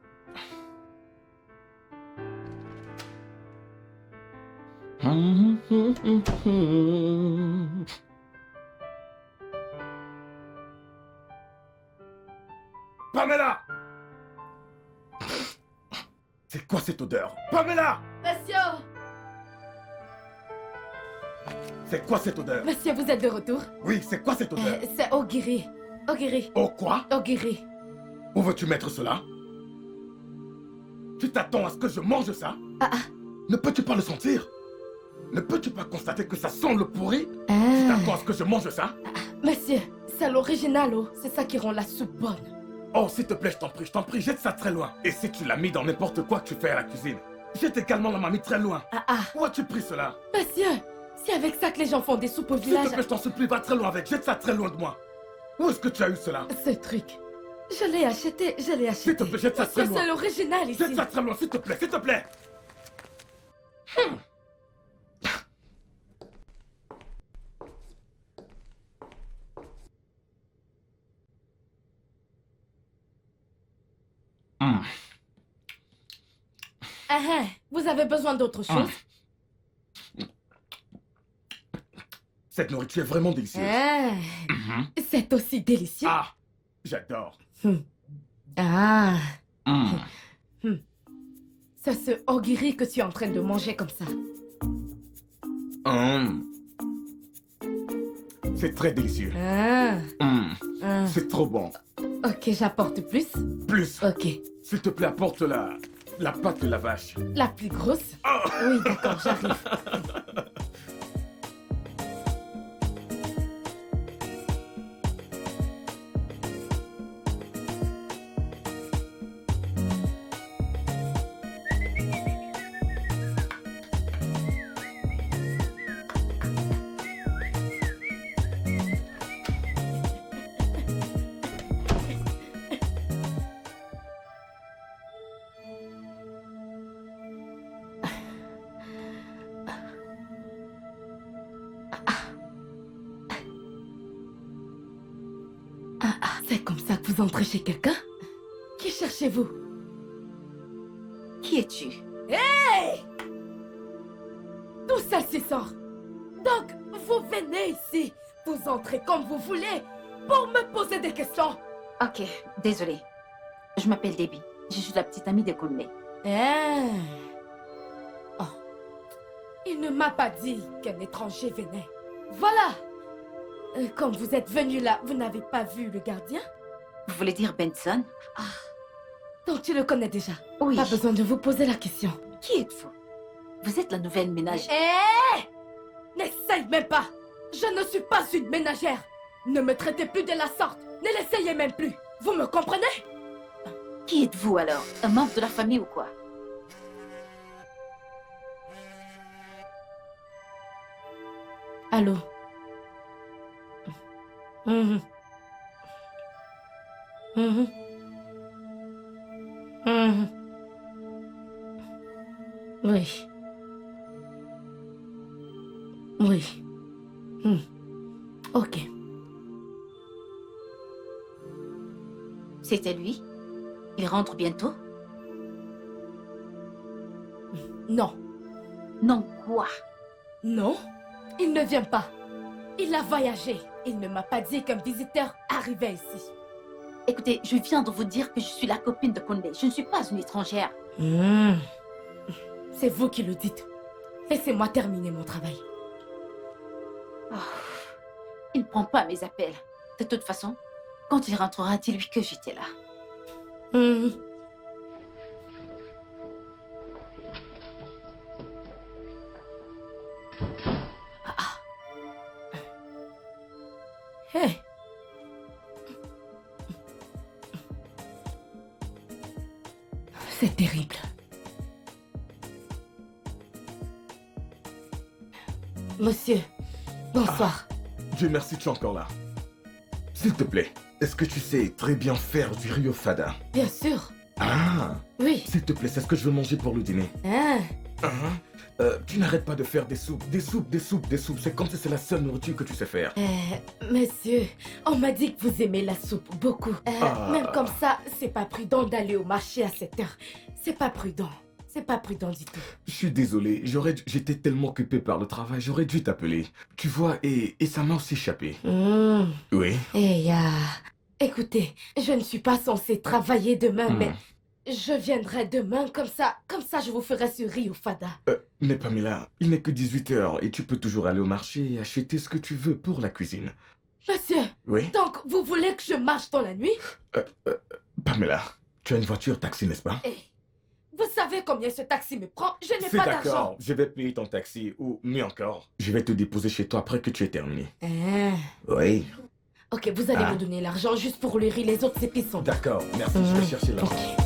Pamela! C'est quoi cette odeur? Pamela! Monsieur! C'est quoi cette odeur? Monsieur, vous êtes de retour? Oui, c'est quoi cette odeur? C'est Ogiri. Ogiri. Oh quoi? Ogiri. Où veux-tu mettre cela? Tu t'attends à ce que je mange ça? Ne peux-tu pas le sentir? Ne peux-tu pas constater que ça sent le pourri? Tu t'attends à ce que je mange ça? Monsieur, c'est l'original, oh. C'est ça qui rend la soupe bonne. Oh, s'il te plaît, je t'en prie, jette ça très loin. Et si tu l'as mis dans n'importe quoi que tu fais à la cuisine, jette également la mamie très loin. Où as-tu pris cela? Monsieur, c'est avec ça que les gens font des soupes au S'il village. te plaît, je t'en supplie, va très loin avec, jette ça très loin de moi. Où est-ce que tu as eu cela? Ce truc, je l'ai acheté, S'il te plaît, jette ça Parce que très loin. c'est l'original ici. Jette ça très loin, s'il te plaît, s'il te plaît. Vous avez besoin d'autre chose? Cette nourriture est vraiment délicieuse. C'est aussi délicieux. Ah, j'adore. Ah. C'est ce ogiri que tu es en train de manger comme ça. C'est très délicieux. C'est trop bon. Ok, j'apporte plus. Plus, Ok. s'il te plaît, apporte la pâte de la vache. La plus grosse? Oui, d'accord, j'arrive. C'est comme ça que vous entrez chez quelqu'un? Qui cherchez-vous? Qui es-tu? Tout ça s'y sort. Donc, vous venez ici, vous entrez comme vous voulez, pour me poser des questions. Ok, désolée. Je m'appelle Debbie. Je suis la petite amie de Kunle. Oh. Il ne m'a pas dit qu'un étranger venait. Voilà. Comme vous êtes venu là, vous n'avez pas vu le gardien? Vous voulez dire Benson? Donc tu le connais déjà. Oui. Pas besoin de vous poser la question. Qui êtes-vous? Vous êtes la nouvelle ménagère. N'essaye même pas. Je ne suis pas une ménagère. Ne me traitez plus de la sorte. Ne l'essayez même plus. Vous me comprenez? Qui êtes-vous alors? Un membre de la famille ou quoi? Allô? Oui. Oui. Ok. C'était lui? Il rentre bientôt? Non. Non, quoi? Non, il ne vient pas. Il a voyagé. Il ne m'a pas dit qu'un visiteur arrivait ici. Écoutez, je viens de vous dire que je suis la copine de Kunle. Je ne suis pas une étrangère. C'est vous qui le dites. Laissez-moi terminer mon travail. Il ne prend pas mes appels. De toute façon, quand il rentrera, dis-lui que j'étais là. Hey. C'est terrible. Monsieur, bonsoir. Dieu merci, tu es encore là. S'il te plaît, est-ce que tu sais très bien faire du riz au fada? Bien sûr. Ah, Oui. s'il te plaît, c'est ce que je veux manger pour le dîner. Tu n'arrêtes pas de faire des soupes. C'est comme si c'est la seule nourriture que tu sais faire. Monsieur, on m'a dit que vous aimez la soupe beaucoup. Même comme ça, c'est pas prudent d'aller au marché à cette heure. C'est pas prudent. C'est pas prudent du tout. Je suis désolé, j'étais tellement occupé par le travail, j'aurais dû t'appeler. Tu vois, et ça m'a aussi échappé. Oui. Écoutez, je ne suis pas censée travailler demain, mais je viendrai demain, comme ça je vous ferai ce riz au fada. Mais Pamela, il n'est que 18h et tu peux toujours aller au marché et acheter ce que tu veux pour la cuisine. Monsieur, Oui. donc vous voulez que je marche dans la nuit? Pamela, tu as une voiture taxi, n'est-ce pas? Vous savez combien ce taxi me prend? Je n'ai C'est pas d'accord, d'argent. je vais payer ton taxi, ou mieux encore, je vais te déposer chez toi après que tu aies terminé. Oui. Ok, vous allez me donner l'argent juste pour le riz, les autres épices sont... D'accord, merci, je vais chercher l'argent. Ok.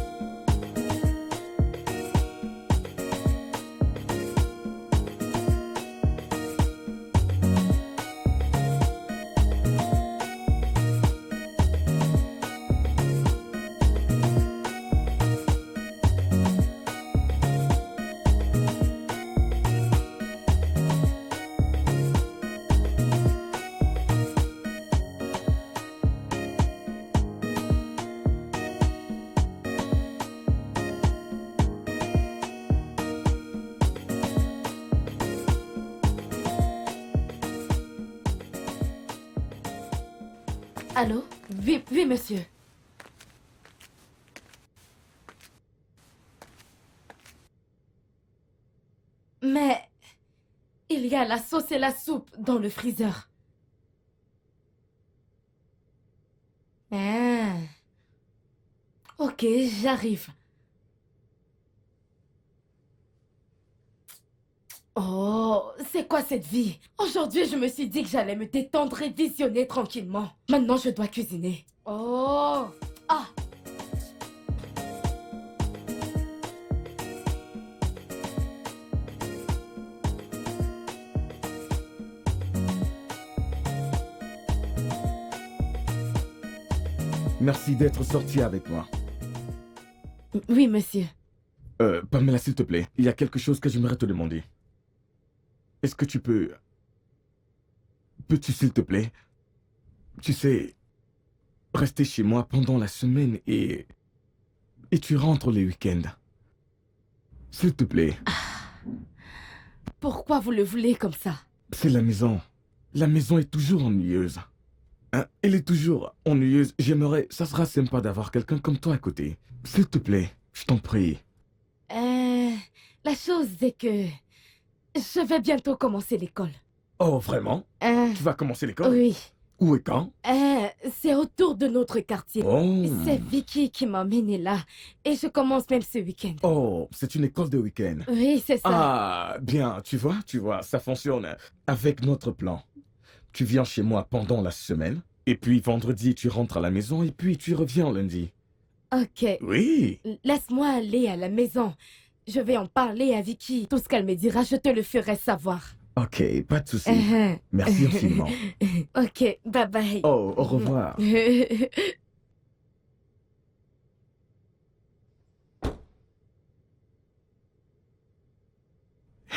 Allô? Oui, oui, monsieur. Mais il y a la sauce et la soupe dans le freezer. Ah. Ok, j'arrive. Oh, c'est quoi cette vie? Aujourd'hui, je me suis dit que j'allais me détendre et visionner tranquillement. Maintenant, je dois cuisiner. Oh! Ah! Merci d'être sorti avec moi. Oui, monsieur. Pamela, s'il te plaît, il y a quelque chose que j'aimerais te demander. Est-ce que tu peux... Peux-tu, s'il te plaît, tu sais, rester chez moi pendant la semaine et tu rentres les week-ends? S'il te plaît. Pourquoi vous le voulez comme ça? C'est la maison. La maison est toujours ennuyeuse. Hein? Elle est toujours ennuyeuse. J'aimerais... Ça sera sympa d'avoir quelqu'un comme toi à côté. S'il te plaît, je t'en prie. La chose est que je vais bientôt commencer l'école. Oh, vraiment? Tu vas commencer l'école? Oui. Où et quand? C'est autour de notre quartier. Oh. C'est Vicky qui m'a emmenée là. Et je commence même ce week-end. Oh, c'est une école de week-end. Oui, c'est ça. Ah, bien, tu vois, ça fonctionne avec notre plan. Tu viens chez moi pendant la semaine, et puis vendredi, tu rentres à la maison, et puis tu reviens lundi. Ok. Oui. Laisse-moi aller à la maison. Je vais en parler à Vicky. Tout ce qu'elle me dira, je te le ferai savoir. Ok, pas de souci. Merci infiniment. Ok, bye bye. Oh, au revoir.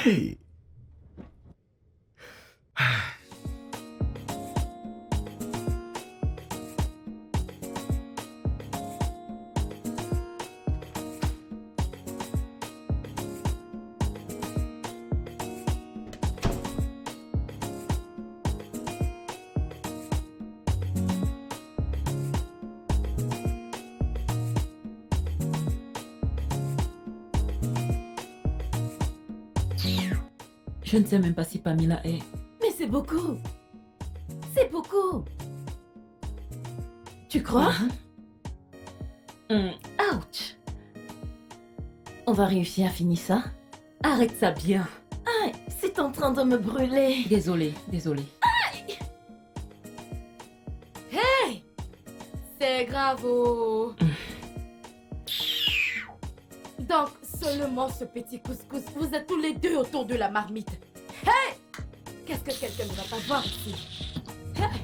Hey. Je ne sais même pas si Pamela est... Mais c'est beaucoup. C'est beaucoup. Tu crois? Ouch! On va réussir à finir ça? Arrête ça bien. Aïe, c'est en train de me brûler. Désolée. Hey! C'est grave. Oh. Donc, seulement ce petit couscous. Vous êtes tous les deux autour de la marmite. Hey! Qu'est-ce que quelqu'un ne va pas voir ici? Hey!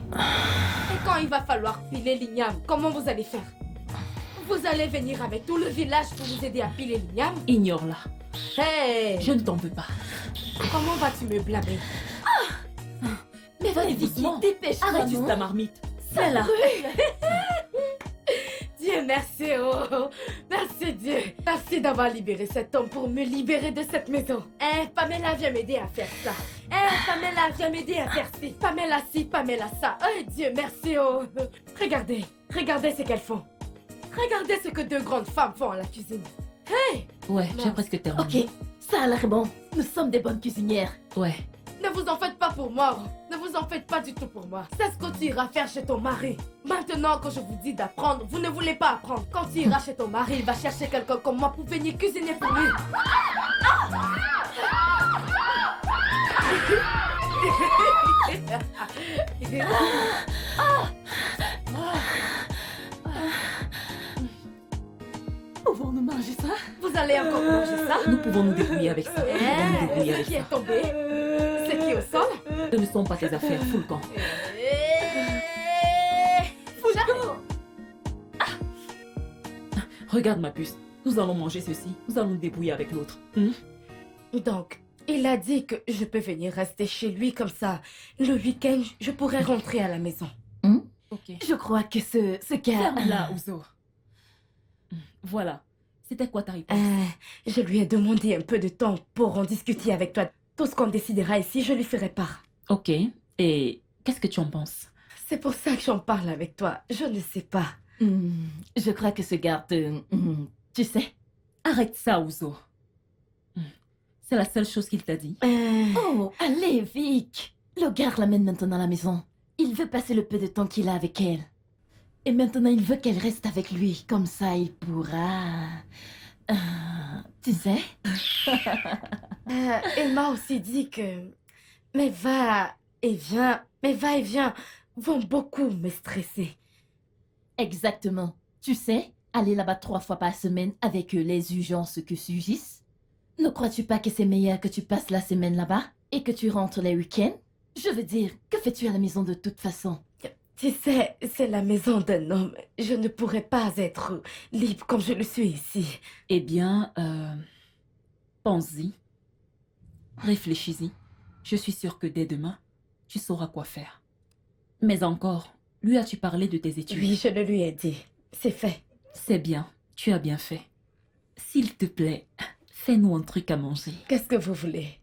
Et quand il va falloir piler l'igname, comment vous allez faire? Vous allez venir avec tout le village pour vous aider à piler l'igname? Ignore-la. Hey! Je ne t'en veux pas. Comment vas-tu me blâmer? Mais Vas-y, Vicky, doucement. dépêche-toi, Arrête juste non? ta marmite. Ça là. Dieu merci, oh! Merci Dieu! Merci d'avoir libéré cet homme pour me libérer de cette maison. Pamela, viens m'aider à faire ça. Pamela, viens m'aider à faire ci. Pamela ci, Pamela ça. Dieu merci, oh! Regardez ce qu'elles font. Regardez ce que deux grandes femmes font à la cuisine. Hey! Ouais, j'ai Mince. presque terminé. Ok, ça a l'air bon. Nous sommes des bonnes cuisinières. Ouais. Ne vous en faites pas pour moi. Ne vous en faites pas du tout pour moi. C'est ce que tu iras faire chez ton mari. Maintenant que je vous dis d'apprendre, vous ne voulez pas apprendre. Quand tu iras chez ton mari, il va chercher quelqu'un comme moi pour venir cuisiner pour lui. Pouvons-nous manger ça? Vous allez encore manger ça? Nous pouvons nous débrouiller avec ça. Nous pouvons nous débrouiller Ce avec qui est ça. tombé, c'est qui au sol? Ce ne sont pas tes affaires, fous le camp. Regarde ma puce. Nous allons manger ceci. Nous allons nous débrouiller avec l'autre. Donc, il a dit que je peux venir rester chez lui comme ça. Le week-end, je pourrais rentrer à la maison. Ok. Je crois que ce gars... Ferme-la, Ouzo. Voilà. C'était quoi ta réponse? Je lui ai demandé un peu de temps pour en discuter avec toi. Tout ce qu'on décidera ici, je lui ferai part. Ok. Et qu'est-ce que tu en penses? C'est pour ça que j'en parle avec toi. Je ne sais pas. Je crois que ce garde... tu sais... Arrête ça, Ouzo. C'est la seule chose qu'il t'a dit. Oh, allez, Vic. Le gars l'amène maintenant à la maison. Il veut passer le peu de temps qu'il a avec elle. Et maintenant, il veut qu'elle reste avec lui. Comme ça, il pourra... tu sais? Il m'a aussi dit que mes va-et-vient vont beaucoup me stresser. Exactement. Tu sais, aller là-bas 3 fois par semaine avec les urgences que surgissent. Ne crois-tu pas que c'est meilleur que tu passes la semaine là-bas et que tu rentres les week-ends? Je veux dire, que fais-tu à la maison de toute façon? Tu sais, c'est la maison d'un homme. Je ne pourrais pas être libre comme je le suis ici. Eh bien, pense-y. Réfléchis-y. Je suis sûre que dès demain, tu sauras quoi faire. Mais encore, lui as-tu parlé de tes études? Oui, je le lui ai dit. C'est fait. C'est bien, tu as bien fait. S'il te plaît, fais-nous un truc à manger. Qu'est-ce que vous voulez?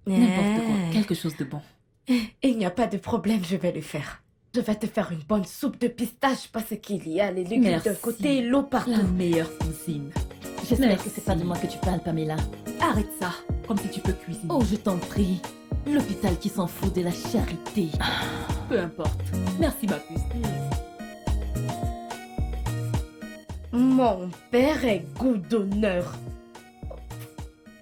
N'importe quoi, quelque chose de bon. Il n'y a pas de problème, je vais le faire. Je vais te faire une bonne soupe de pistache parce qu'il y a les légumes Merci. d'un côté et l'eau partout. La meilleure cuisine. J'espère Merci. que c'est pas de moi que tu parles, Pamela. Arrête ça, comme si tu peux cuisiner. Oh, je t'en prie. L'hôpital qui s'en fout de la charité. Peu importe. Merci ma puce. Mon père est goudonneur.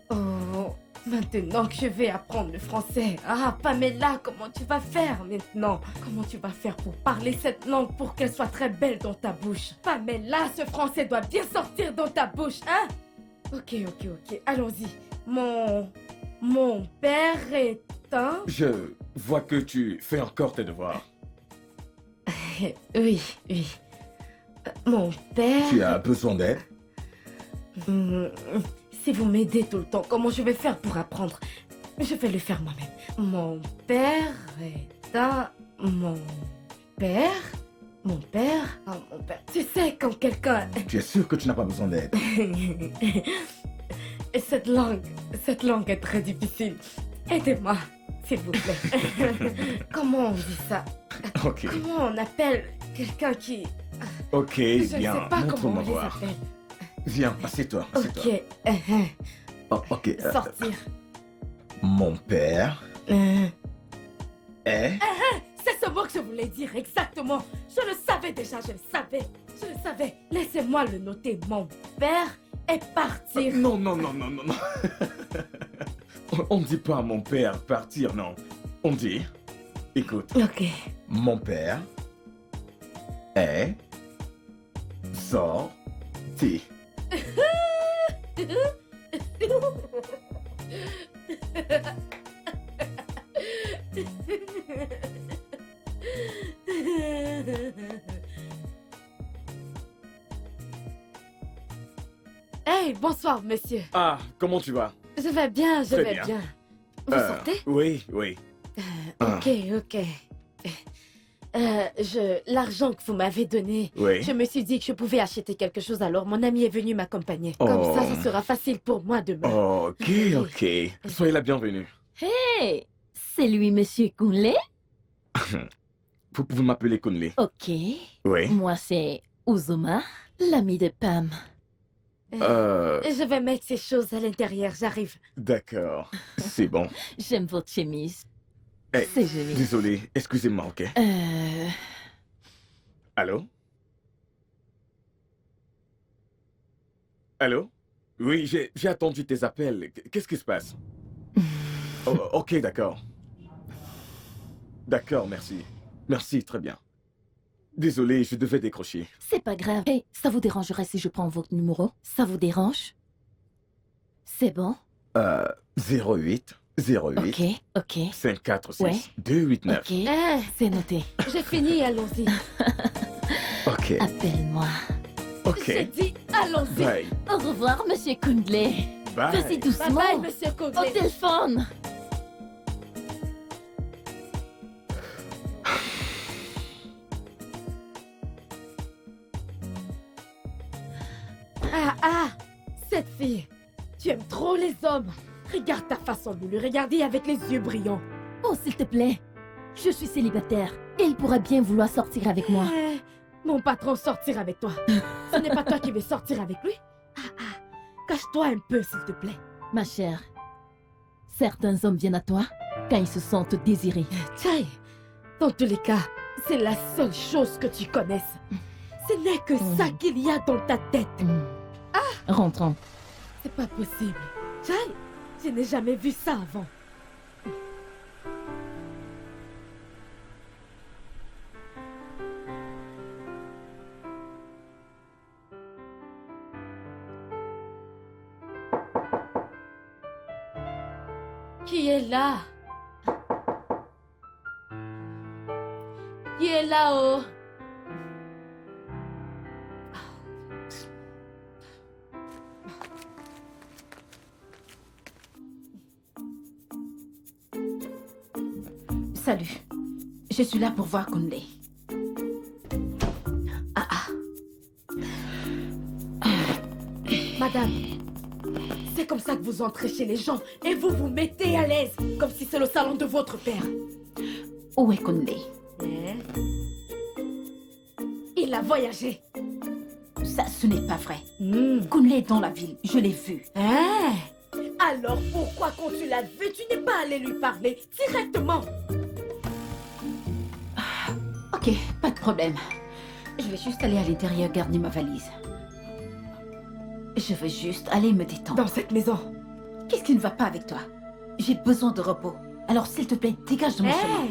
Oh, maintenant que je vais apprendre le français. Ah, Pamela, comment tu vas faire maintenant? Comment tu vas faire pour parler cette langue pour qu'elle soit très belle dans ta bouche? Pamela, ce français doit bien sortir dans ta bouche, hein? Ok, allons-y. Mon père est un... Je vois que tu fais encore tes devoirs. Oui. Mon père... Tu as besoin d'aide? Si vous m'aidez tout le temps, comment je vais faire pour apprendre? Je vais le faire moi-même. Mon père est un... Mon père? Ah, mon père. Tu sais, quand quelqu'un... Tu es sûr que tu n'as pas besoin d'aide? Cette langue est très difficile. Aidez-moi, s'il vous plaît. Comment on dit ça? Ok. Comment on appelle quelqu'un qui... Ok, Je ne sais bien. pas comment Montre-moi on les voir. appelle. Viens, assieds-toi. assieds-toi. Ok. Oh, ok. Sortir. Mon père est... C'est ce mot que je voulais dire, exactement. Je le savais déjà, je le savais. Laissez-moi le noter. Mon père est parti. Non. On ne dit pas à mon père partir, non. On dit... Écoute, Ok. mon père est... sorti. Hey, bonsoir, monsieur. Ah, comment tu vas? Je vais bien, je Très vais bien. bien. Vous sortez? Oui. Ok. L'argent que vous m'avez donné, Oui. je me suis dit que je pouvais acheter quelque chose, alors mon ami est venu m'accompagner. Comme Oh. ça, ce sera facile pour moi demain. Ok. Soyez la bienvenue. Hey, c'est lui, Monsieur Kunle? Vous pouvez m'appeler Kunle. Ok. Oui. Moi, c'est Uzuma, l'ami de Pam. Je vais mettre ces choses à l'intérieur, j'arrive. D'accord. C'est bon. J'aime votre chemise. Eh, C'est joli. Désolé, excusez-moi, ok? Allô? Allô? Oui, j'ai attendu tes appels. Qu'est-ce qui se passe? Oh, ok, d'accord. D'accord, merci. Merci, très bien. Désolé, je devais décrocher. C'est pas grave. Hey, ça vous dérangerait si je prends votre numéro? Ça vous dérange? C'est bon? 08 08 Ok. 546 Ouais. 289. Ok. Ah, C'est noté. j'ai fini, allons-y. Ok, Appelle-moi. ok. J'ai dit, allons-y. Bye. Au revoir, Monsieur Kundle. Bye. Vas-y Bye doucement. bye, monsieur Cogley. Au téléphone. Ah, cette fille. Tu aimes trop les hommes. Regarde ta façon de le regarder avec les yeux brillants. Oh, s'il te plaît. Je suis célibataire et Elle pourrait bien vouloir sortir avec moi. Mon patron sortir avec toi. Ce n'est pas toi qui veux sortir avec lui. Cache-toi un peu, s'il te plaît. Ma chère, certains hommes viennent à toi quand ils se sentent désirés. Chai, dans tous les cas, c'est la seule chose que tu connaisses. Ce n'est que ça qu'il y a dans ta tête. Rentrons. C'est pas possible. Chai, je n'ai jamais vu ça avant. Qui est là? Qui est là-haut? Salut. Je suis là pour voir Kunle. Madame, c'est comme ça que vous entrez chez les gens et vous vous mettez à l'aise, comme si c'est le salon de votre père. Où est Kunle? Il a voyagé. Ça, ce n'est pas vrai. Kunle est dans la ville, je l'ai vu. Alors pourquoi quand tu l'as vu, tu n'es pas allé lui parler directement? Ok, pas de problème. Je vais juste aller à l'intérieur garder ma valise. Je veux juste aller me détendre. Dans cette maison. Qu'est-ce qui ne va pas avec toi? J'ai besoin de repos. Alors s'il te plaît, dégage de mon chemin.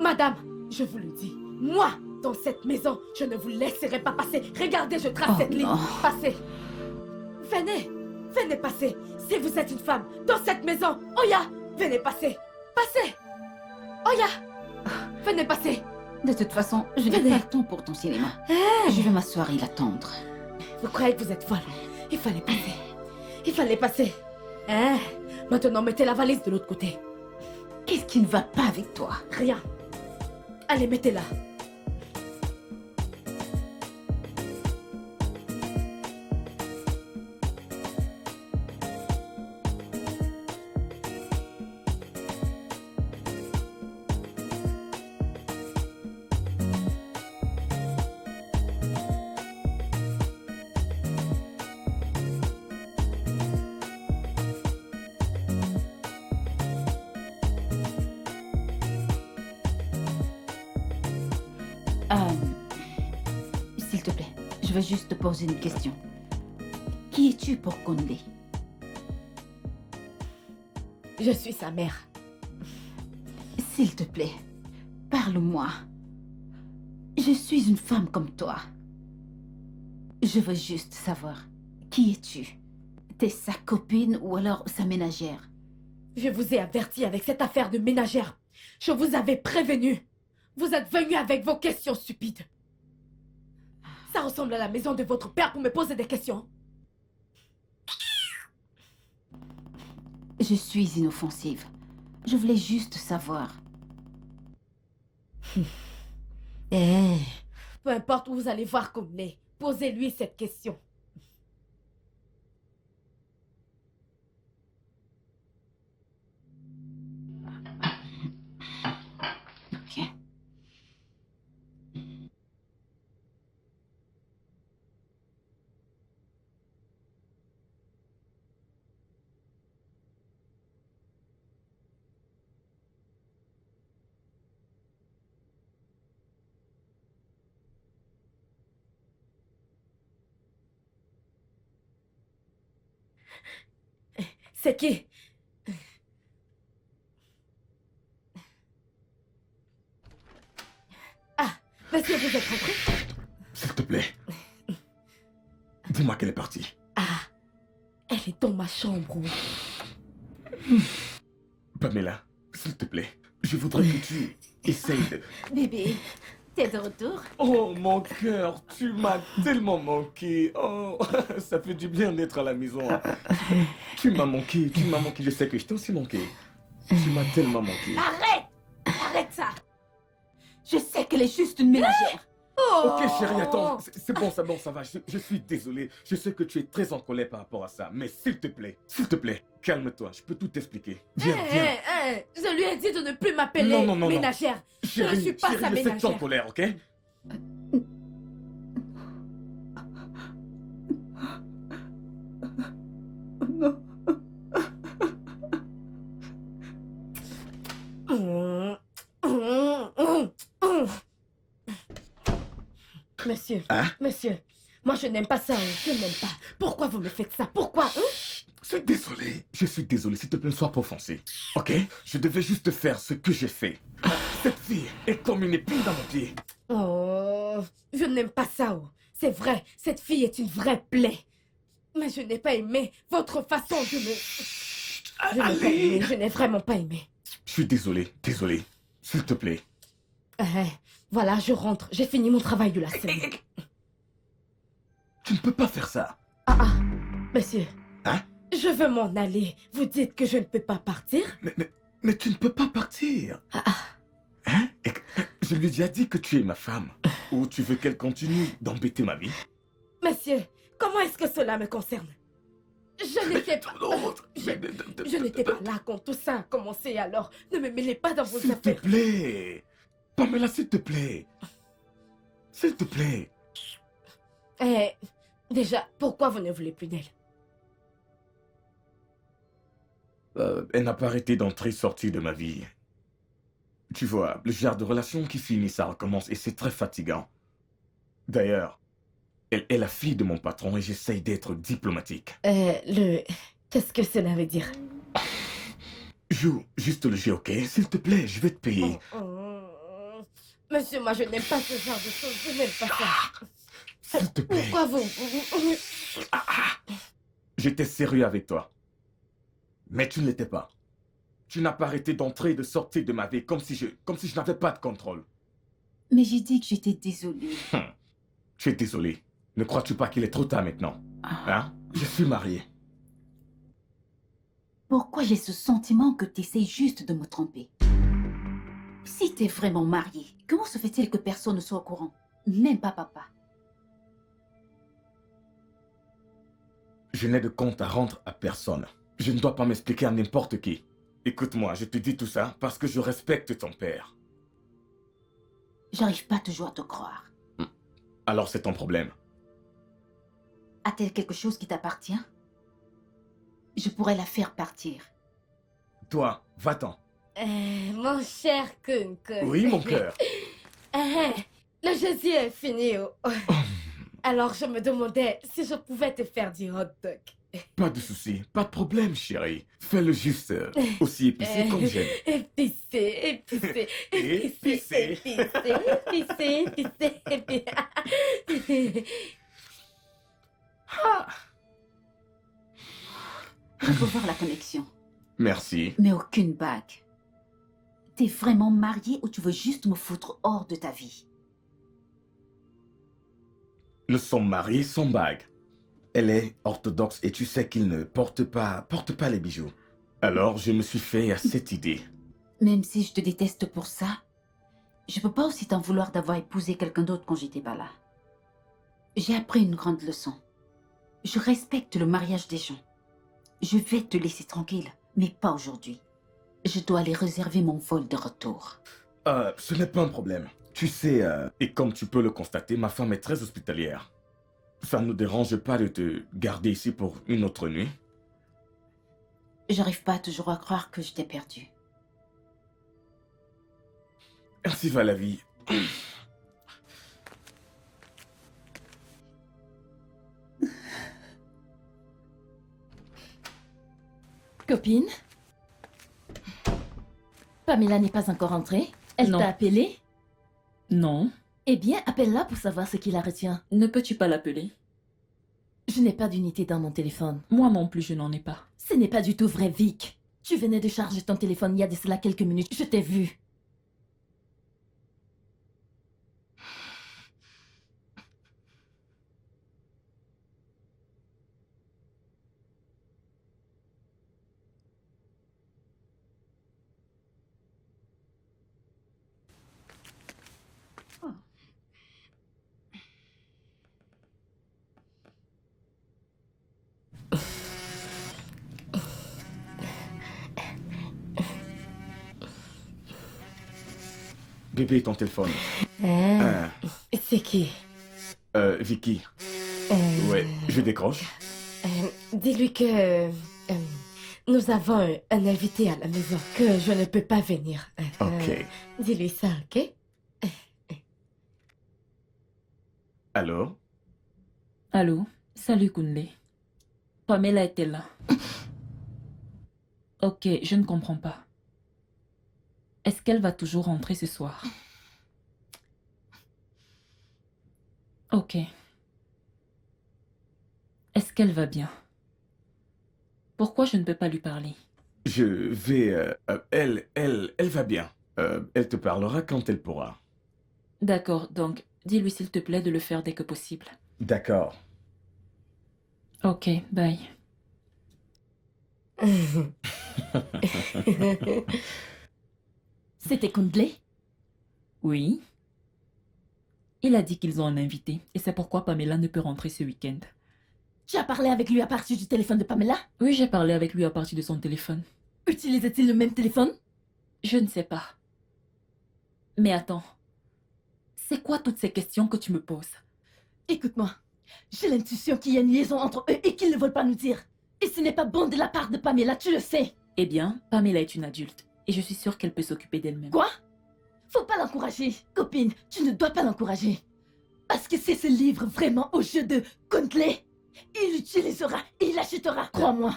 Madame, je vous le dis, moi, dans cette maison, je ne vous laisserai pas passer. Regardez, je trace cette ligne. Passez. Venez, venez passer. Si vous êtes une femme, dans cette maison, Oya, venez passer. Passez. Oya, venez passer. De toute façon, je n'ai pas le temps pour ton cinéma. Je vais m'asseoir et l'attendre. Vous croyez que vous êtes folle? Il fallait passer. Il fallait passer. Maintenant, mettez la valise de l'autre côté. Qu'est-ce qui ne va pas avec toi? Rien. Allez, mettez-la. S'il te plaît, je veux juste te poser une question. Qui es-tu pour Kunle? Je suis sa mère. S'il te plaît, parle-moi. Je suis une femme comme toi. Je veux juste savoir, qui es-tu? T'es sa copine ou alors sa ménagère? Je vous ai averti avec cette affaire de ménagère. Je vous avais prévenu. Vous êtes venu avec vos questions stupides. Ça ressemble à la maison de votre père pour me poser des questions. Je suis inoffensive. Je voulais juste savoir. Peu importe où vous allez voir Kunle, posez-lui cette question. Ok. C'est qui? Ah, monsieur, vous êtes rentré? S'il te plaît. Dis-moi qu'elle est partie. Ah, elle est dans ma chambre, oui. Pamela, s'il te plaît, je voudrais que tu essayes de... Bébé, t'es de retour? Oh, mon cœur, tu m'as tellement manqué. Oh, ça fait du bien d'être à la maison. Tu m'as manqué, tu m'as manqué. Je sais que je t'ai aussi manqué. Tu m'as tellement manqué. Arrête! Arrête ça! Je sais qu'elle est juste une ménagère. Ok, chérie, attends. C'est bon, ça va. Je suis désolé. Je sais que tu es très en colère par rapport à ça. Mais s'il te plaît, calme-toi. Je peux tout t'expliquer. Viens. Je lui ai dit de ne plus m'appeler Non. ménagère. Je ne suis pas sa ne fais pas en ménagère. colère, ok? Non. Monsieur, Hein? monsieur, moi je n'aime pas ça, je n'aime pas. Pourquoi vous me faites ça? Pourquoi? Je suis désolé, s'il te plaît, ne sois pas offensé. Ok? Je devais juste faire ce que j'ai fait. Cette fille est comme une épine dans mon pied. Oh, je n'aime pas ça. Oh. C'est vrai, cette fille est une vraie plaie. Mais je n'ai pas aimé votre façon de me... Je n'ai pas aimé, je n'ai vraiment pas aimé. Je suis désolé. S'il te plaît. Voilà, je rentre. J'ai fini mon travail de la semaine. Tu ne peux pas faire ça. Monsieur. Hein? Je veux m'en aller. Vous dites que je ne peux pas partir? Mais tu ne peux pas partir. Hein? Je lui ai déjà dit que tu es ma femme. Ou tu veux qu'elle continue d'embêter ma vie? Monsieur, comment est-ce que cela me concerne? Je n'étais pas... Je n'étais pas là quand tout ça a commencé, alors ne me mêlez pas dans vos affaires. S'il te plaît. Pamela, s'il te plaît. S'il te plaît. Déjà, pourquoi vous ne voulez plus d'elle? Elle n'a pas arrêté d'entrer-sortir de ma vie. Tu vois, le genre de relation qui finit, ça recommence et c'est très fatigant. D'ailleurs, elle est la fille de mon patron et j'essaye d'être diplomatique. Qu'est-ce que cela veut dire? Joue juste le jeu, ok? S'il te plaît, je vais te payer. Monsieur, moi je n'aime pas ce genre de choses, je n'aime pas ça. S'il te plaît. Pourquoi vous... J'étais sérieux avec toi. Mais tu ne l'étais pas. Tu n'as pas arrêté d'entrer et de sortir de ma vie comme si je n'avais pas de contrôle. Mais j'ai dit que j'étais désolée. Tu es désolé. Ne crois-tu pas qu'il est trop tard maintenant? Hein? Je suis marié. Pourquoi j'ai ce sentiment que tu essayes juste de me tromper? Si t'es vraiment marié, comment se fait-il que personne ne soit au courant? Même pas papa. Je n'ai de compte à rendre à personne. Je ne dois pas m'expliquer à n'importe qui. Écoute-moi, je te dis tout ça parce que je respecte ton père. J'arrive pas toujours à te croire. Alors c'est ton problème. A-t-elle quelque chose qui t'appartient? Je pourrais la faire partir. Toi, va-t'en. Mon cher Kun. Oui, mon cœur. Le jeudi est fini. Alors je me demandais si je pouvais te faire du hot dog. Pas de souci, pas de problème, chérie. Fais-le juste aussi épicé comme j'aime. Épicé. On peut voir la connexion. Merci. Mais aucune bague. T'es vraiment marié ou tu veux juste me foutre hors de ta vie? Nous sommes mariés sans bague. Elle est orthodoxe et tu sais qu'il ne porte pas les bijoux. Alors je me suis fait à cette idée. Même si je te déteste pour ça, je peux pas aussi t'en vouloir d'avoir épousé quelqu'un d'autre quand j'étais pas là. J'ai appris une grande leçon. Je respecte le mariage des gens. Je vais te laisser tranquille, mais pas aujourd'hui. Je dois aller réserver mon vol de retour. Ce n'est pas un problème. Tu sais, et comme tu peux le constater, ma femme est très hospitalière. Ça ne nous dérange pas de te garder ici pour une autre nuit? J'arrive pas toujours à croire que je t'ai perdu. Ainsi va la vie. Copine? Pamela n'est pas encore entrée? Elle Non. t'a appelé? Non. Eh bien, appelle-la pour savoir ce qui la retient. Ne peux-tu pas l'appeler? Je n'ai pas d'unité dans mon téléphone. Moi non plus, je n'en ai pas. Ce n'est pas du tout vrai, Vic. Tu venais de charger ton téléphone il y a de cela quelques minutes. Je t'ai vu. Bébé, ton téléphone. Hein? C'est qui? Vicky. Ouais, je décroche. Dis-lui que nous avons un invité à la maison, que je ne peux pas venir. Ok. Dis-lui ça, ok? Allô? Allô? Salut Kunle. Pamela était là. Ok, je ne comprends pas. Est-ce qu'elle va toujours rentrer ce soir? Ok. Est-ce qu'elle va bien? Pourquoi je ne peux pas lui parler? Je vais... elle va bien. Elle te parlera quand elle pourra. D'accord, donc dis-lui s'il te plaît de le faire dès que possible. D'accord. Ok, bye. C'était Kundle? Oui? Il a dit qu'ils ont un invité et c'est pourquoi Pamela ne peut rentrer ce week-end. Tu as parlé avec lui à partir du téléphone de Pamela? Oui, j'ai parlé avec lui à partir de son téléphone. Utilisait-il le même téléphone? Je ne sais pas. Mais attends. C'est quoi toutes ces questions que tu me poses? Écoute-moi, j'ai l'intuition qu'il y a une liaison entre eux et qu'ils ne veulent pas nous dire. Et ce n'est pas bon de la part de Pamela, tu le sais. Eh bien, Pamela est une adulte et je suis sûre qu'elle peut s'occuper d'elle-même. Quoi? Faut pas l'encourager. Copine, tu ne dois pas l'encourager. Parce que c'est ce livre vraiment au jeu de Kundle. Il l'utilisera et il l'achètera, crois-moi.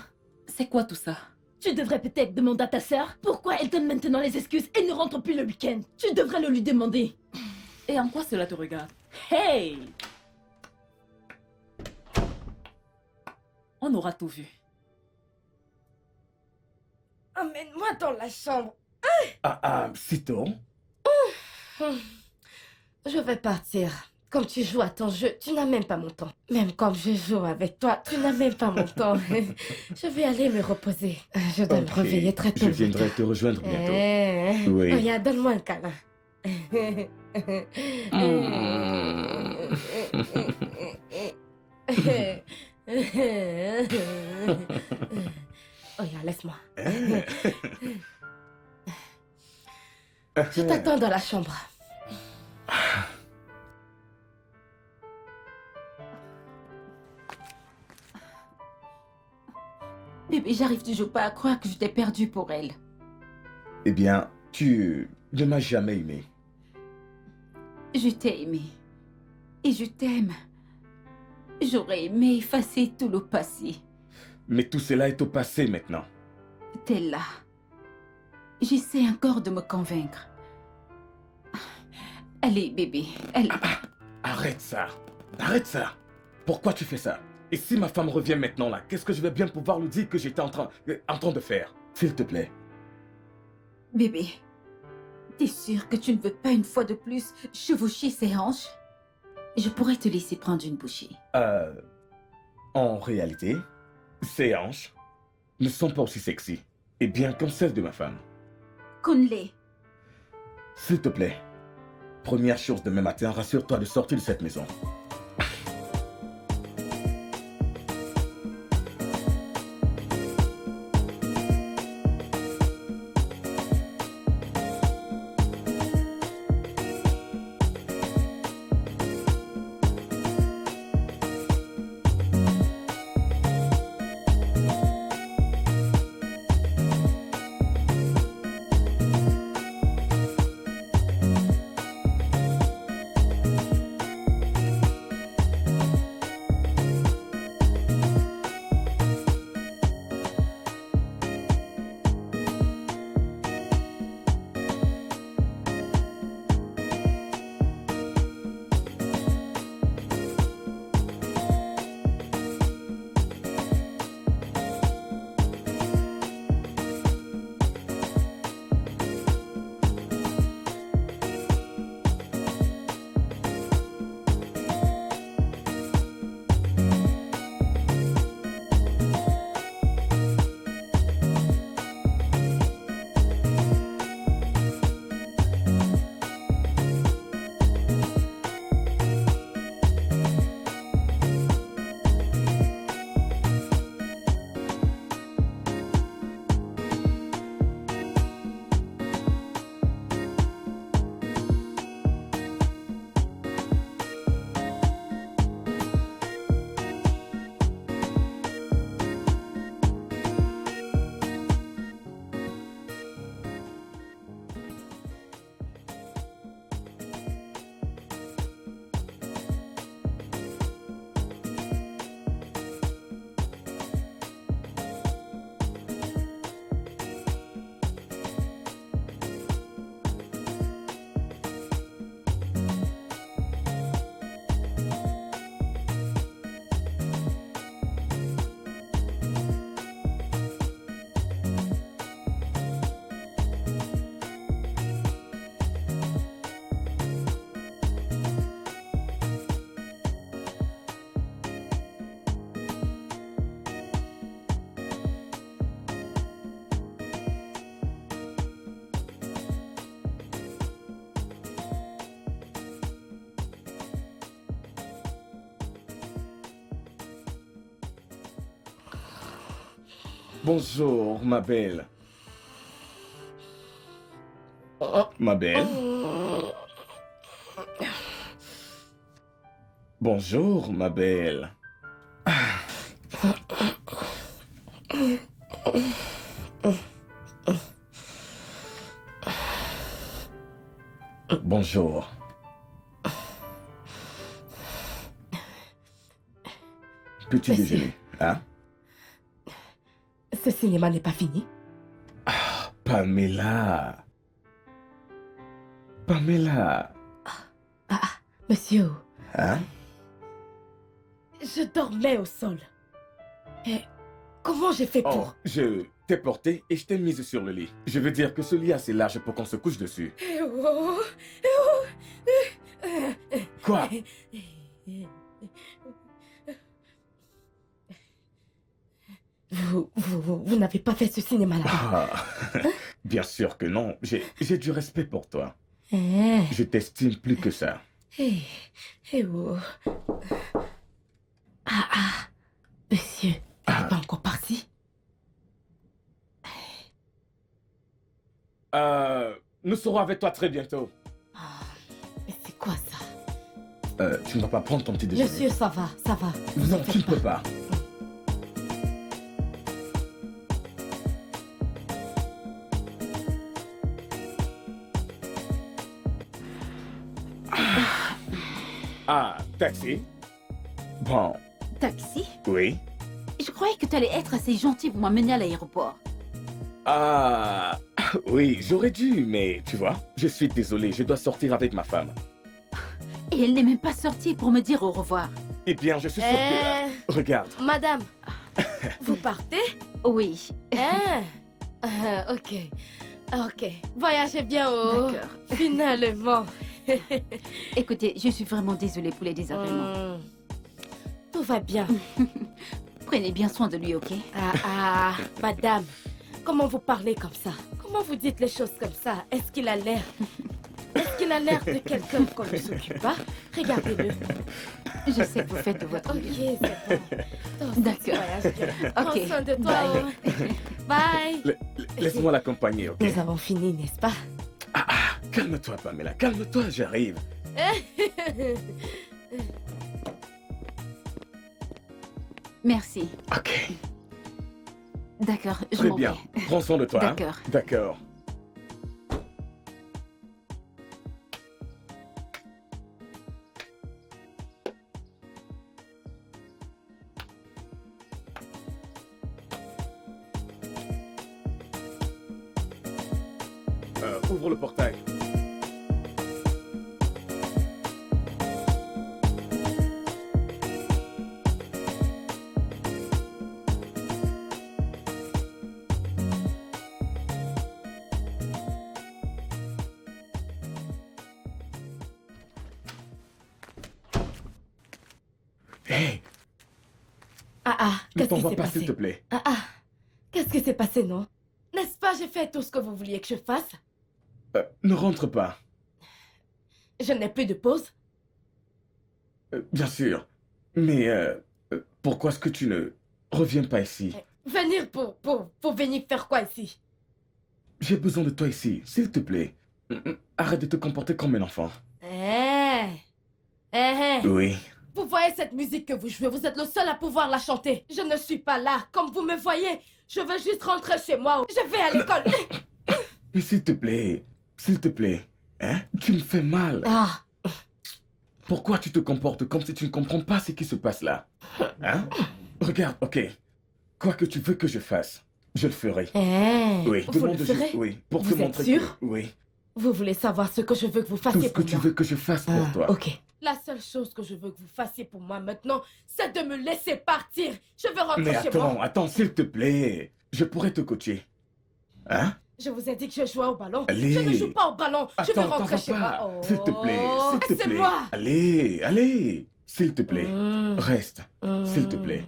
C'est quoi tout ça? Tu devrais peut-être demander à ta sœur pourquoi elle donne maintenant les excuses et ne rentre plus le week-end. Tu devrais le lui demander. Et en quoi cela te regarde? Hey! On aura tout vu. Emmène-moi dans la chambre. Sitôt. Je vais partir. Comme tu joues à ton jeu, tu n'as même pas mon temps. Même comme je joue avec toi, tu n'as même pas mon temps. Je vais aller me reposer. Je dois me Ok. réveiller très tôt. Je viendrai te rejoindre bientôt. Oui. Regarde, donne-moi un câlin. Regarde, laisse-moi. Je t'attends dans la chambre. Bébé, j'arrive toujours pas à croire que je t'ai perdu pour elle. Eh bien, tu ne m'as jamais aimé. Je t'ai aimé. Et je t'aime. J'aurais aimé effacer tout le passé. Mais tout cela est au passé maintenant. T'es là. J'essaie encore de me convaincre. Allez, bébé, allez. Arrête ça. Arrête ça. Pourquoi tu fais ça? Et si ma femme revient maintenant là, qu'est-ce que je vais bien pouvoir lui dire que j'étais en train de faire? S'il te plaît. Bébé, t'es sûr que tu ne veux pas une fois de plus chevaucher ses hanches? Je pourrais te laisser prendre une bouchée. En réalité, ces hanches ne sont pas aussi sexy et bien comme celles de ma femme. Kunle, S'il te plaît, première chose demain matin, rassure-toi de sortir de cette maison. Bonjour, ma belle. Ma belle. Bonjour, ma belle. Bonjour. Petit déjeuner, hein? Ce cinéma n'est pas fini. Pamela. Pamela. Monsieur, Hein? je dormais au sol. Et comment j'ai fait Oh, pour... je t'ai porté et je t'ai mise sur le lit. Je veux dire que ce lit est assez large pour qu'on se couche dessus. Quoi? Vous n'avez pas fait ce cinéma-là. Ah, bien sûr que non. J'ai du respect pour toi. Eh, Je t'estime plus que ça. oh. Monsieur, elle n'est pas encore partie. Nous serons avec toi très bientôt. Mais c'est quoi ça? Tu ne vas pas prendre ton petit déjeuner? Monsieur, ça va, ça va. Vous en Non, tu faites ne peux pas. Ah, taxi? Bon, Taxi? oui. Je croyais que tu allais être assez gentil pour m'amener à l'aéroport. Ah, oui, j'aurais dû, mais tu vois, je suis désolé, je dois sortir avec ma femme. Et elle n'est même pas sortie pour me dire au revoir. Eh bien, je suis sûr que... Regarde. Madame, vous partez? Oui. Ok. Ok. Voyagez bien, oh. D'accord. Finalement. Écoutez, je suis vraiment désolée pour les désagréments. Tout va bien. Prenez bien soin de lui, ok? Madame, comment vous parlez comme ça? Comment vous dites les choses comme ça? Est-ce qu'il a l'air de quelqu'un qu'on ne s'occupe pas? Regardez-le. Je sais que vous faites de votre Ok, mieux. c'est bon. D'accord. Voyage bien. Prends Ok. soin de toi. Bye. Laisse-moi l'accompagner, ok? Nous avons fini, n'est-ce pas? Calme-toi, Pamela, calme-toi, j'arrive. Merci. Ok, D'accord, je très m'en bien. vais. Prends soin de toi. hein? D'accord. D'accord. Ouvre le portail. Hé, ne Qu'est-ce t'en qui va s'est pas, s'il passé? te plaît. Qu'est-ce qui s'est passé, non? N'est-ce pas, j'ai fait tout ce que vous vouliez que je fasse? Ne rentre pas. Je n'ai plus de pause? Bien sûr. Mais pourquoi est-ce que tu ne reviens pas ici? Venir pour venir faire quoi ici? J'ai besoin de toi ici, s'il te plaît. Arrête de te comporter comme un enfant. Oui. Vous voyez cette musique que vous jouez, vous êtes le seul à pouvoir la chanter. Je ne suis pas là, comme vous me voyez. Je veux juste rentrer chez moi. Je vais à l'école. Mais s'il te plaît, hein? Tu me fais mal. Pourquoi tu te comportes comme si tu ne comprends pas ce qui se passe là? Hein? Regarde, ok. Quoi que tu veux que je fasse, je le ferai. Oui, Vous le ferez? juste, oui, pour Vous te êtes montrer sûr? que, oui, Vous voulez savoir ce que je veux que vous tout fassiez ce que pour tu moi? veux que je fasse pour toi. Ok. La seule chose que je veux que vous fassiez pour moi maintenant, c'est de me laisser partir. Je veux rentrer Mais chez moi. attends, s'il te plaît. Je pourrais te coacher. Hein? Je vous ai dit que je jouais au ballon. Allez. Je ne joue pas au ballon. Je veux Attends, t'en rentrer vas chez pas. moi. S'il te plaît, s'il te plaît. Laissez-moi. Allez, s'il te plaît. Reste, s'il te plaît.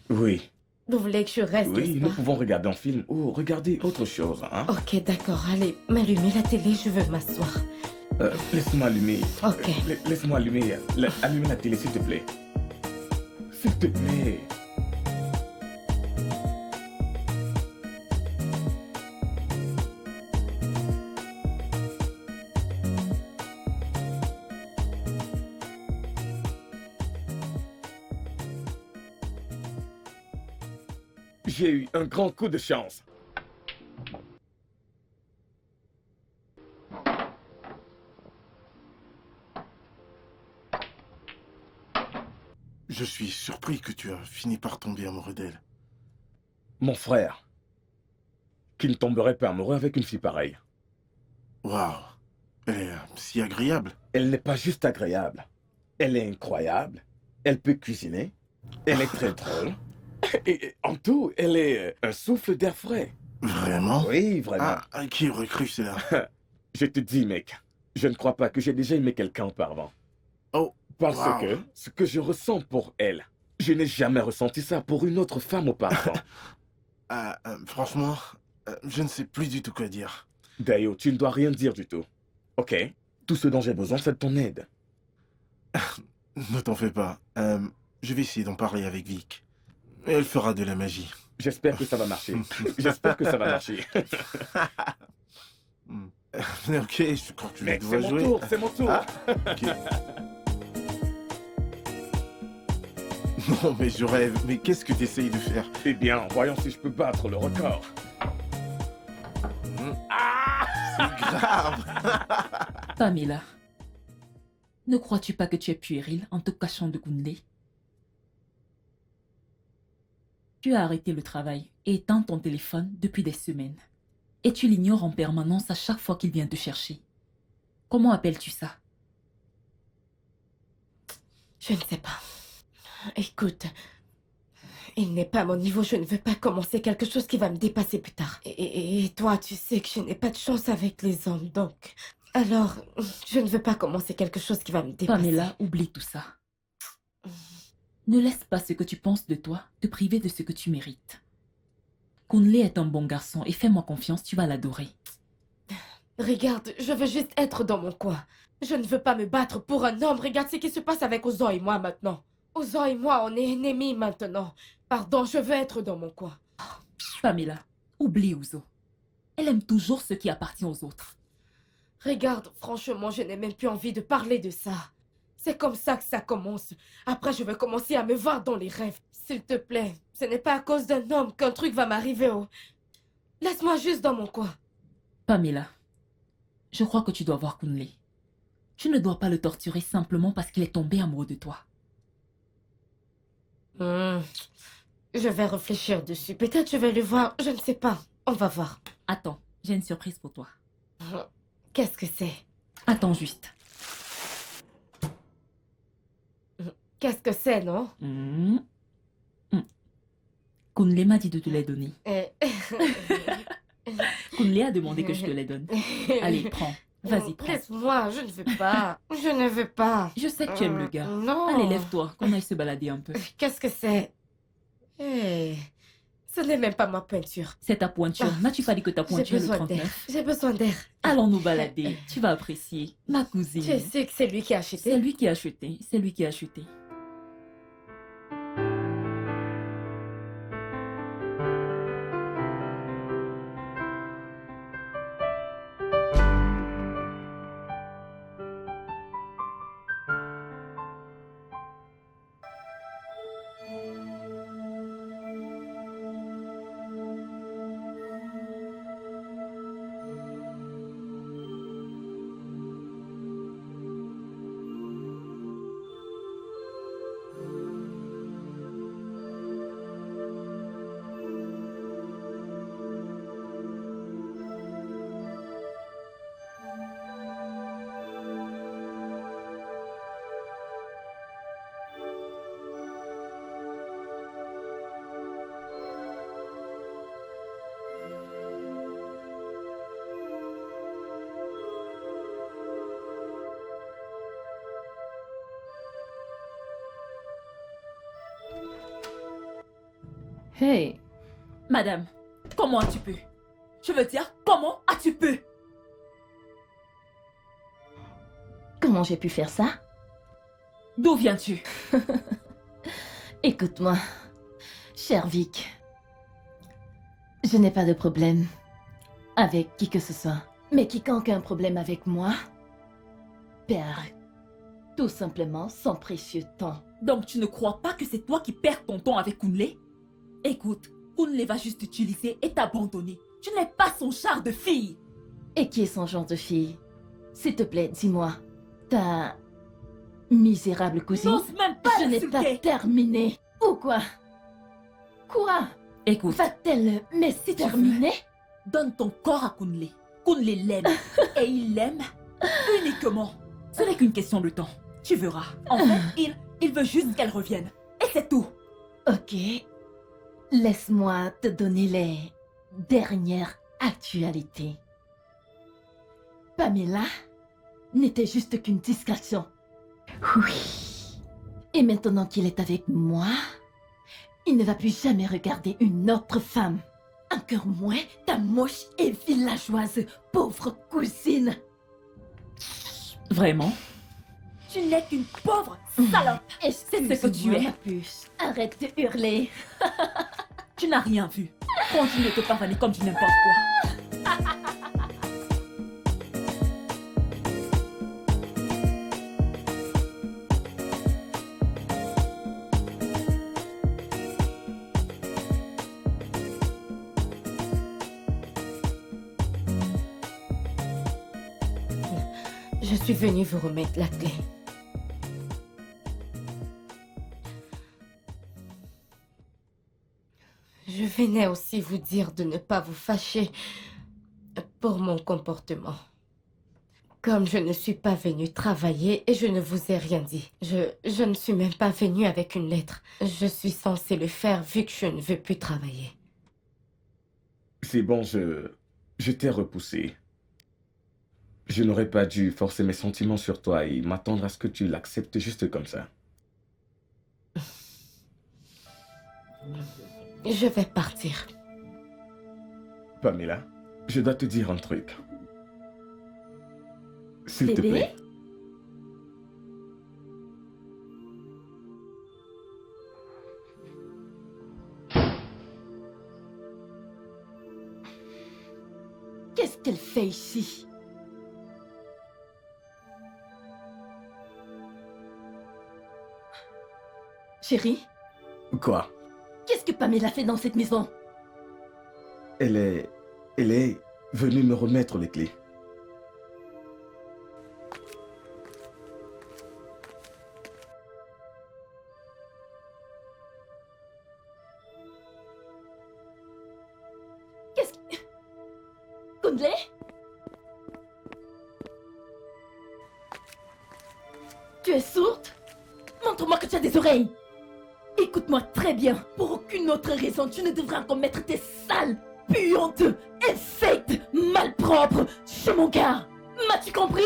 Oui, Vous voulez que je reste, oui, n'est-ce nous pas? pouvons regarder un film ou regarder autre chose, hein? Ok, d'accord. Allez, m'allumez la télé, je veux m'asseoir. Laisse-moi allumer. Ok. Laisse-moi allumer la télé, s'il te plaît. S'il te plaît. J'ai eu un grand coup de chance. Je suis surpris que tu as fini par tomber amoureux d'elle. Mon frère, qui ne tomberait pas amoureux avec une fille pareille. Waouh, elle est si agréable. Elle n'est pas juste agréable. Elle est incroyable. Elle peut cuisiner. Elle est très drôle. Et en tout, elle est un souffle d'air frais. Vraiment? Oui, vraiment. Qui aurait cru cela? Je te dis, mec, je ne crois pas que j'ai déjà aimé quelqu'un auparavant. Oh, Parce wow. que ce que je ressens pour elle, je n'ai jamais ressenti ça pour une autre femme auparavant. Franchement, je ne sais plus du tout quoi dire. Dayo, tu ne dois rien dire du tout. Ok? Tout ce dont j'ai besoin, c'est de ton aide. Ne t'en fais pas. Je vais essayer d'en parler avec Vic. Elle fera de la magie. J'espère que ça va marcher. J'espère que ça va marcher. Ok, je crois que tu vas Mec, c'est devoir mon jouer. tour, c'est mon tour. Ok. Non, mais je rêve. Mais qu'est-ce que tu essayes de faire? Eh bien, voyons si je peux battre le record. C'est grave. Pamela, ne crois-tu pas que tu es puéril en te cachant de Kunle? Tu as arrêté le travail et éteint ton téléphone depuis des semaines. Et tu l'ignores en permanence à chaque fois qu'il vient te chercher. Comment appelles-tu ça? Je ne sais pas. Écoute, il n'est pas à mon niveau, je ne veux pas commencer quelque chose qui va me dépasser plus tard. Et toi, tu sais que je n'ai pas de chance avec les hommes, donc... Alors, je ne veux pas commencer quelque chose qui va me dépasser. Pamela, oublie tout ça. Ne laisse pas ce que tu penses de toi te priver de ce que tu mérites. Kunle est un bon garçon et fais-moi confiance, tu vas l'adorer. Regarde, je veux juste être dans mon coin. Je ne veux pas me battre pour un homme. Regarde ce qui se passe avec Ozo et moi maintenant. Ozo et moi, on est ennemis maintenant. Pardon, je veux être dans mon coin. Pamela, oublie Uzo. Elle aime toujours ce qui appartient aux autres. Regarde, franchement, je n'ai même plus envie de parler de ça. C'est comme ça que ça commence. Après, je vais commencer à me voir dans les rêves. S'il te plaît, ce n'est pas à cause d'un homme qu'un truc va m'arriver. Oh. Laisse-moi juste dans mon coin. Pamela, je crois que tu dois voir Kunle. Tu ne dois pas le torturer simplement parce qu'il est tombé amoureux de toi. Je vais réfléchir dessus. Peut-être je vais le voir. Je ne sais pas. On va voir. Attends, j'ai une surprise pour toi. Qu'est-ce que c'est? Attends juste. Qu'est-ce que c'est, non? Kunle m'a dit de te les donner. Eh. Kunle a demandé que je te les donne. Allez, prends. Vas-y, prends. Laisse-moi, je ne veux pas. Je ne veux pas. Je sais que tu aimes le gars. Non. Allez, lève-toi, qu'on aille se balader un peu. Qu'est-ce que c'est? Ce n'est même pas ma peinture. C'est ta pointure. N'as-tu pas dit que ta J'ai pointure est le besoin d'air. 39? J'ai besoin d'air. Allons nous balader. Tu vas apprécier. Ma Tu cousine. sais que c'est lui qui a acheté. C'est lui qui a acheté. C'est lui qui a acheté. Hey, Madame, comment as-tu pu? Je veux dire, comment as-tu pu? comment j'ai pu faire ça? D'où viens-tu? Écoute-moi, cher Vic. Je n'ai pas de problème avec qui que ce soit. Mais quiconque a un problème avec moi perd tout simplement son précieux temps. Donc tu ne crois pas que c'est toi qui perds ton temps avec Kunle? Écoute, Kunle va juste t'utiliser et t'abandonner. Tu n'es pas son char de fille. Et qui est son genre de fille? S'il te plaît, dis-moi. Ta misérable cousine? N'ose même pas Je n'ai pas l'insulter. terminé. Ou quoi? Quoi? Écoute, Va-t-elle m'exterminer? donne ton corps à Kunle. Kunle l'aime. Et il l'aime uniquement. Ce n'est qu'une question de temps. Tu verras. En fait, il veut juste qu'elle revienne. Et c'est tout. Ok. Laisse-moi te donner les dernières actualités. Pamela n'était juste qu'une distraction. Oui. Et maintenant qu'il est avec moi, il ne va plus jamais regarder une autre femme. Encore moins ta moche et villageoise pauvre cousine. Vraiment? Tu n'es qu'une pauvre salope. Et c'est ce que tu es. Ma puce. Arrête de hurler. Tu n'as rien vu. Continue de te pavaner comme du n'importe quoi. Je suis venue vous remettre la clé. Je venais aussi vous dire de ne pas vous fâcher pour mon comportement. Comme je ne suis pas venue travailler et je ne vous ai rien dit. Je ne suis même pas venue avec une lettre. Je suis censée le faire vu que je ne veux plus travailler. C'est bon, je t'ai repoussé. Je n'aurais pas dû forcer mes sentiments sur toi et m'attendre à ce que tu l'acceptes juste comme ça. Je vais partir. Pamela, je dois te dire un truc. S'il te Bébé? plaît. Qu'est-ce qu'elle fait ici? Chérie, Quoi? qu'est-ce que Pamela fait dans cette maison? Elle est venue me remettre les clés. Qu'est-ce que... Kunle? Tu es sourde? Montre-moi que tu as des oreilles. Écoute-moi très bien. Pour aucune autre raison, tu ne devrais encore mettre tes sales, puantes, infectes, malpropres chez mon gars. M'as-tu compris?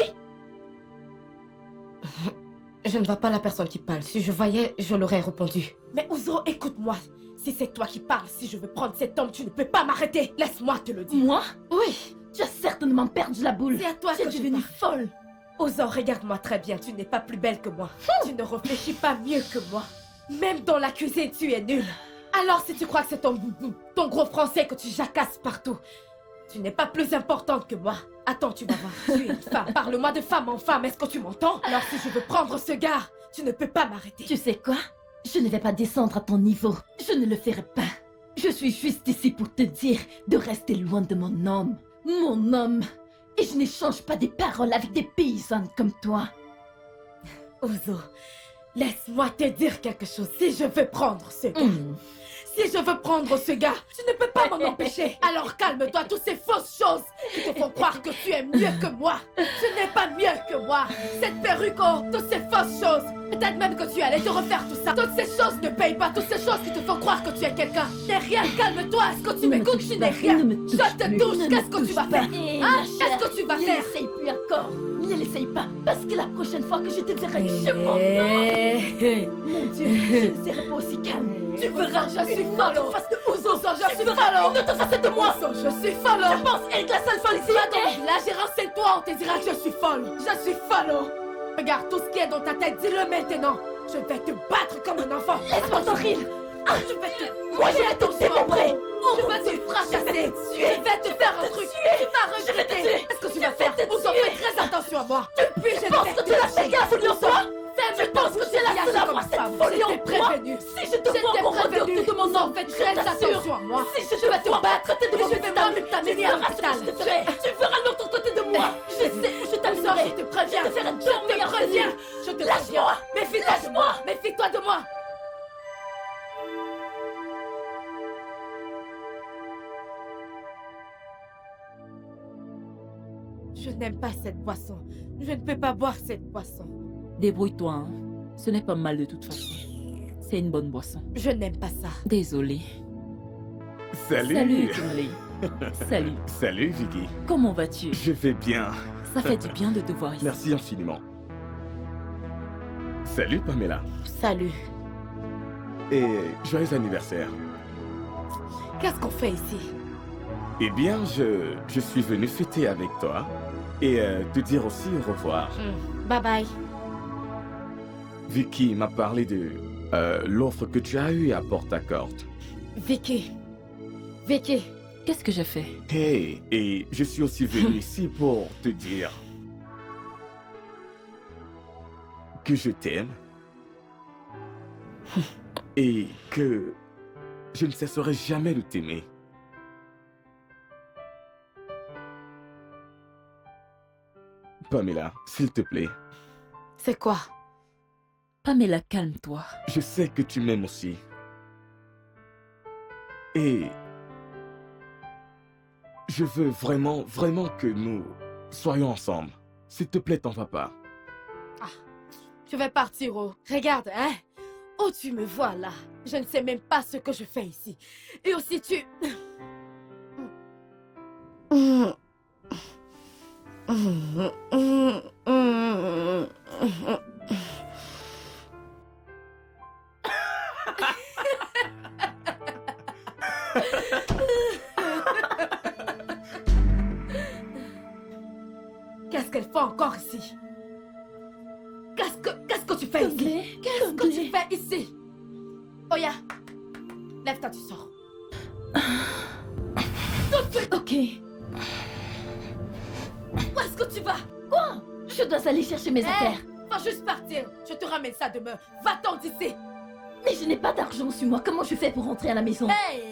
Je ne vois pas la personne qui parle. Si je voyais, je l'aurais répondu. Mais Ouzo, écoute-moi. Si c'est toi qui parles, si je veux prendre cet homme, tu ne peux pas m'arrêter. Laisse-moi te le dire. Moi? Oui, Tu as certainement perdu la boule. C'est à toi Tu es que je devenue parle. folle. Ouzo, regarde-moi très bien. Tu n'es pas plus belle que moi. Tu ne réfléchis pas mieux que moi. Même dans la cuisine, tu es nulle. Alors si tu crois que c'est ton gros français que tu jacasses partout, tu n'es pas plus importante que moi. Attends, tu vas voir. Tu es une femme. Parle-moi de femme en femme. Est-ce que tu m'entends? Alors si je veux prendre ce gars, tu ne peux pas m'arrêter. Tu sais quoi? Je ne vais pas descendre à ton niveau. Je ne le ferai pas. Je suis juste ici pour te dire de rester loin de mon homme. Mon homme. Et je n'échange pas des paroles avec des paysannes comme toi. Ouzo, laisse-moi te dire quelque chose. Si je veux prendre ce gars, si je veux prendre ce gars, tu ne peux pas m'en empêcher. Alors calme-toi, toutes ces fausses choses qui te font croire que tu es mieux que moi. Tu n'es pas mieux que moi. Cette perruque, toutes ces fausses choses. Peut-être même que tu allais te refaire tout ça. Toutes ces choses ne payent pas. Toutes ces choses qui te font croire que tu es quelqu'un. N'es rien, calme-toi. Est-ce que tu m'écoutes? Je n'ai rien. Je te touche. Qu'est-ce que tu vas faire? Hein? Qu'est-ce que tu vas faire? Ne l'essaye plus encore. Ne l'essaye pas. Parce que la prochaine fois que je te verrai, je m'en... Mon Dieu, je ne serai pas aussi calme. Tu verras, je suis folle. En face de Ouzo, Je suis folle. une autre facette de moi. Je suis folle. Je pense être la seule folle ici. Va dans le village et renseigne-toi, on te dira que je suis folle. Je suis folle. Regarde tout ce qui est dans ta tête, dis-le maintenant. Je vais te battre comme un enfant. Laisse-moi tranquille. Je vais te... Moi, j'ai la tête, c'est mon prêt. Je vais te fracasser. Je vais te faire un truc. Tu vas regretter. Qu'est-ce que tu vas faire? Ouzo, fais très attention à moi. Depuis, je Tu penses que tu es la seule qui a la folie en soi? Tu penses que tu es la seule à avoir cette Napoléon, J'étais prévenue. Si je te vois encore redire tout de mon nom, Faites je très t'assure. attention à moi. Si je vais te battre, t'es de Mais mon je vais hôpital. moi-même t'amener Tu à feras ce l'hôpital. que je te ferai. Tu feras l'autre côté de moi. Je sais, je t'amuserai. Je te préviens. Je te ferai Je te dormir préviens. dessus. Je te Lâche-moi. préviens. Méfie-toi de moi. Méfie-toi de moi. Je n'aime pas cette boisson. Je ne peux pas boire cette boisson. Débrouille-toi, hein. Ce n'est pas mal de toute façon. C'est une bonne boisson. Je n'aime pas ça. Désolée. Salut. Salut, Kinley. Salut. Salut, Vicky. Comment vas-tu? Je vais bien. Ça fait du bien de te voir ici. Merci infiniment. Salut, Pamela. Salut. Et joyeux anniversaire. Qu'est-ce qu'on fait ici? Eh bien, je suis venu fêter avec toi et te dire aussi au revoir. Bye bye. Vicky m'a parlé de l'offre que tu as eue à Port-Accord. Vicky. Vicky. Qu'est-ce que j'ai fait? Hey, et je suis aussi venu ici pour te dire que je t'aime et que je ne cesserai jamais de t'aimer. Pamela, s'il te plaît, C'est quoi? Pamela, calme-toi. je sais que tu m'aimes aussi. Et je veux vraiment, vraiment que nous soyons ensemble. S'il te plaît, t'en vas pas. Je vais partir, oh. Regarde, hein. Oh, tu me vois là. Je ne sais même pas ce que je fais ici. Et aussi, tu... Qu'est-ce qu'elle fait encore ici? Qu'est-ce que tu fais ici? Conglé, Qu'est-ce que tu fais ici? Oya, lève-toi, tu sors. Tout de suite. Ok. Où est-ce que tu vas? Quoi? Je dois aller chercher mes affaires. Va juste partir. Je te ramène ça demain. Va-t'en d'ici. Mais je n'ai pas d'argent sur moi. Comment je fais pour rentrer à la maison? Hey!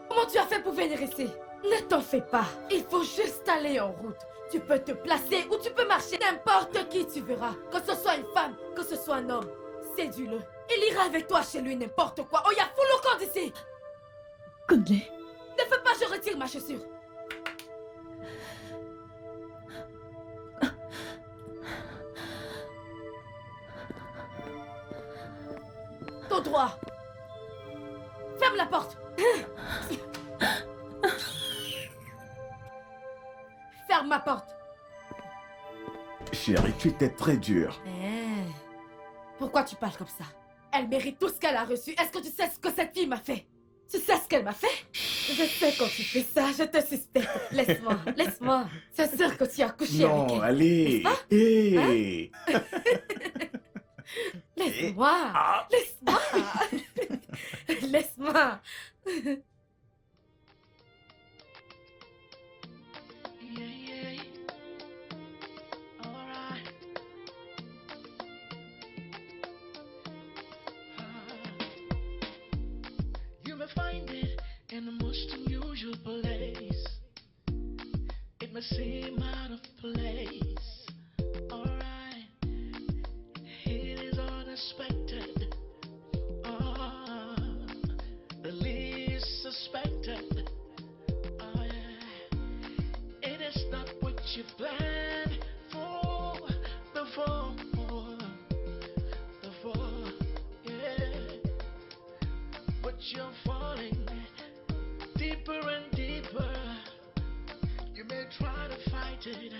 Comment tu as fait pour venir ici? Ne t'en fais pas. Il faut juste aller en route. Tu peux te placer ou tu peux marcher. N'importe qui tu verras. Que ce soit une femme, que ce soit un homme. Séduis-le. Il ira avec toi chez lui n'importe quoi. Oh, y'a fous le camp d'ici. Conglé. Ne fais pas, je retire ma chaussure. Tout droit. Ferme la porte. Ferme ma porte. Chérie, tu étais très dur. Pourquoi tu parles comme ça? Elle mérite tout ce qu'elle a reçu. Est-ce que tu sais ce que cette fille m'a fait? Tu sais ce qu'elle m'a fait? Je sais quand tu fais ça, je te suspecte. Laisse-moi, laisse-moi. C'est sûr que tu as couché avec Non, elle. allez. Hé. Laisse-moi. Laisse-moi. Laisse-moi. You may find it in the most unusual place. It may seem out of place. Alright, it is unexpected. The least suspected. Oh yeah, it is not what you planned for before. Yeah, but you're falling deeper and deeper. You may try to fight it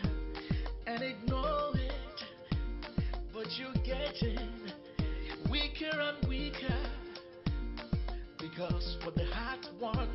and ignore it, but you're getting weaker and weaker. Because what the heart wants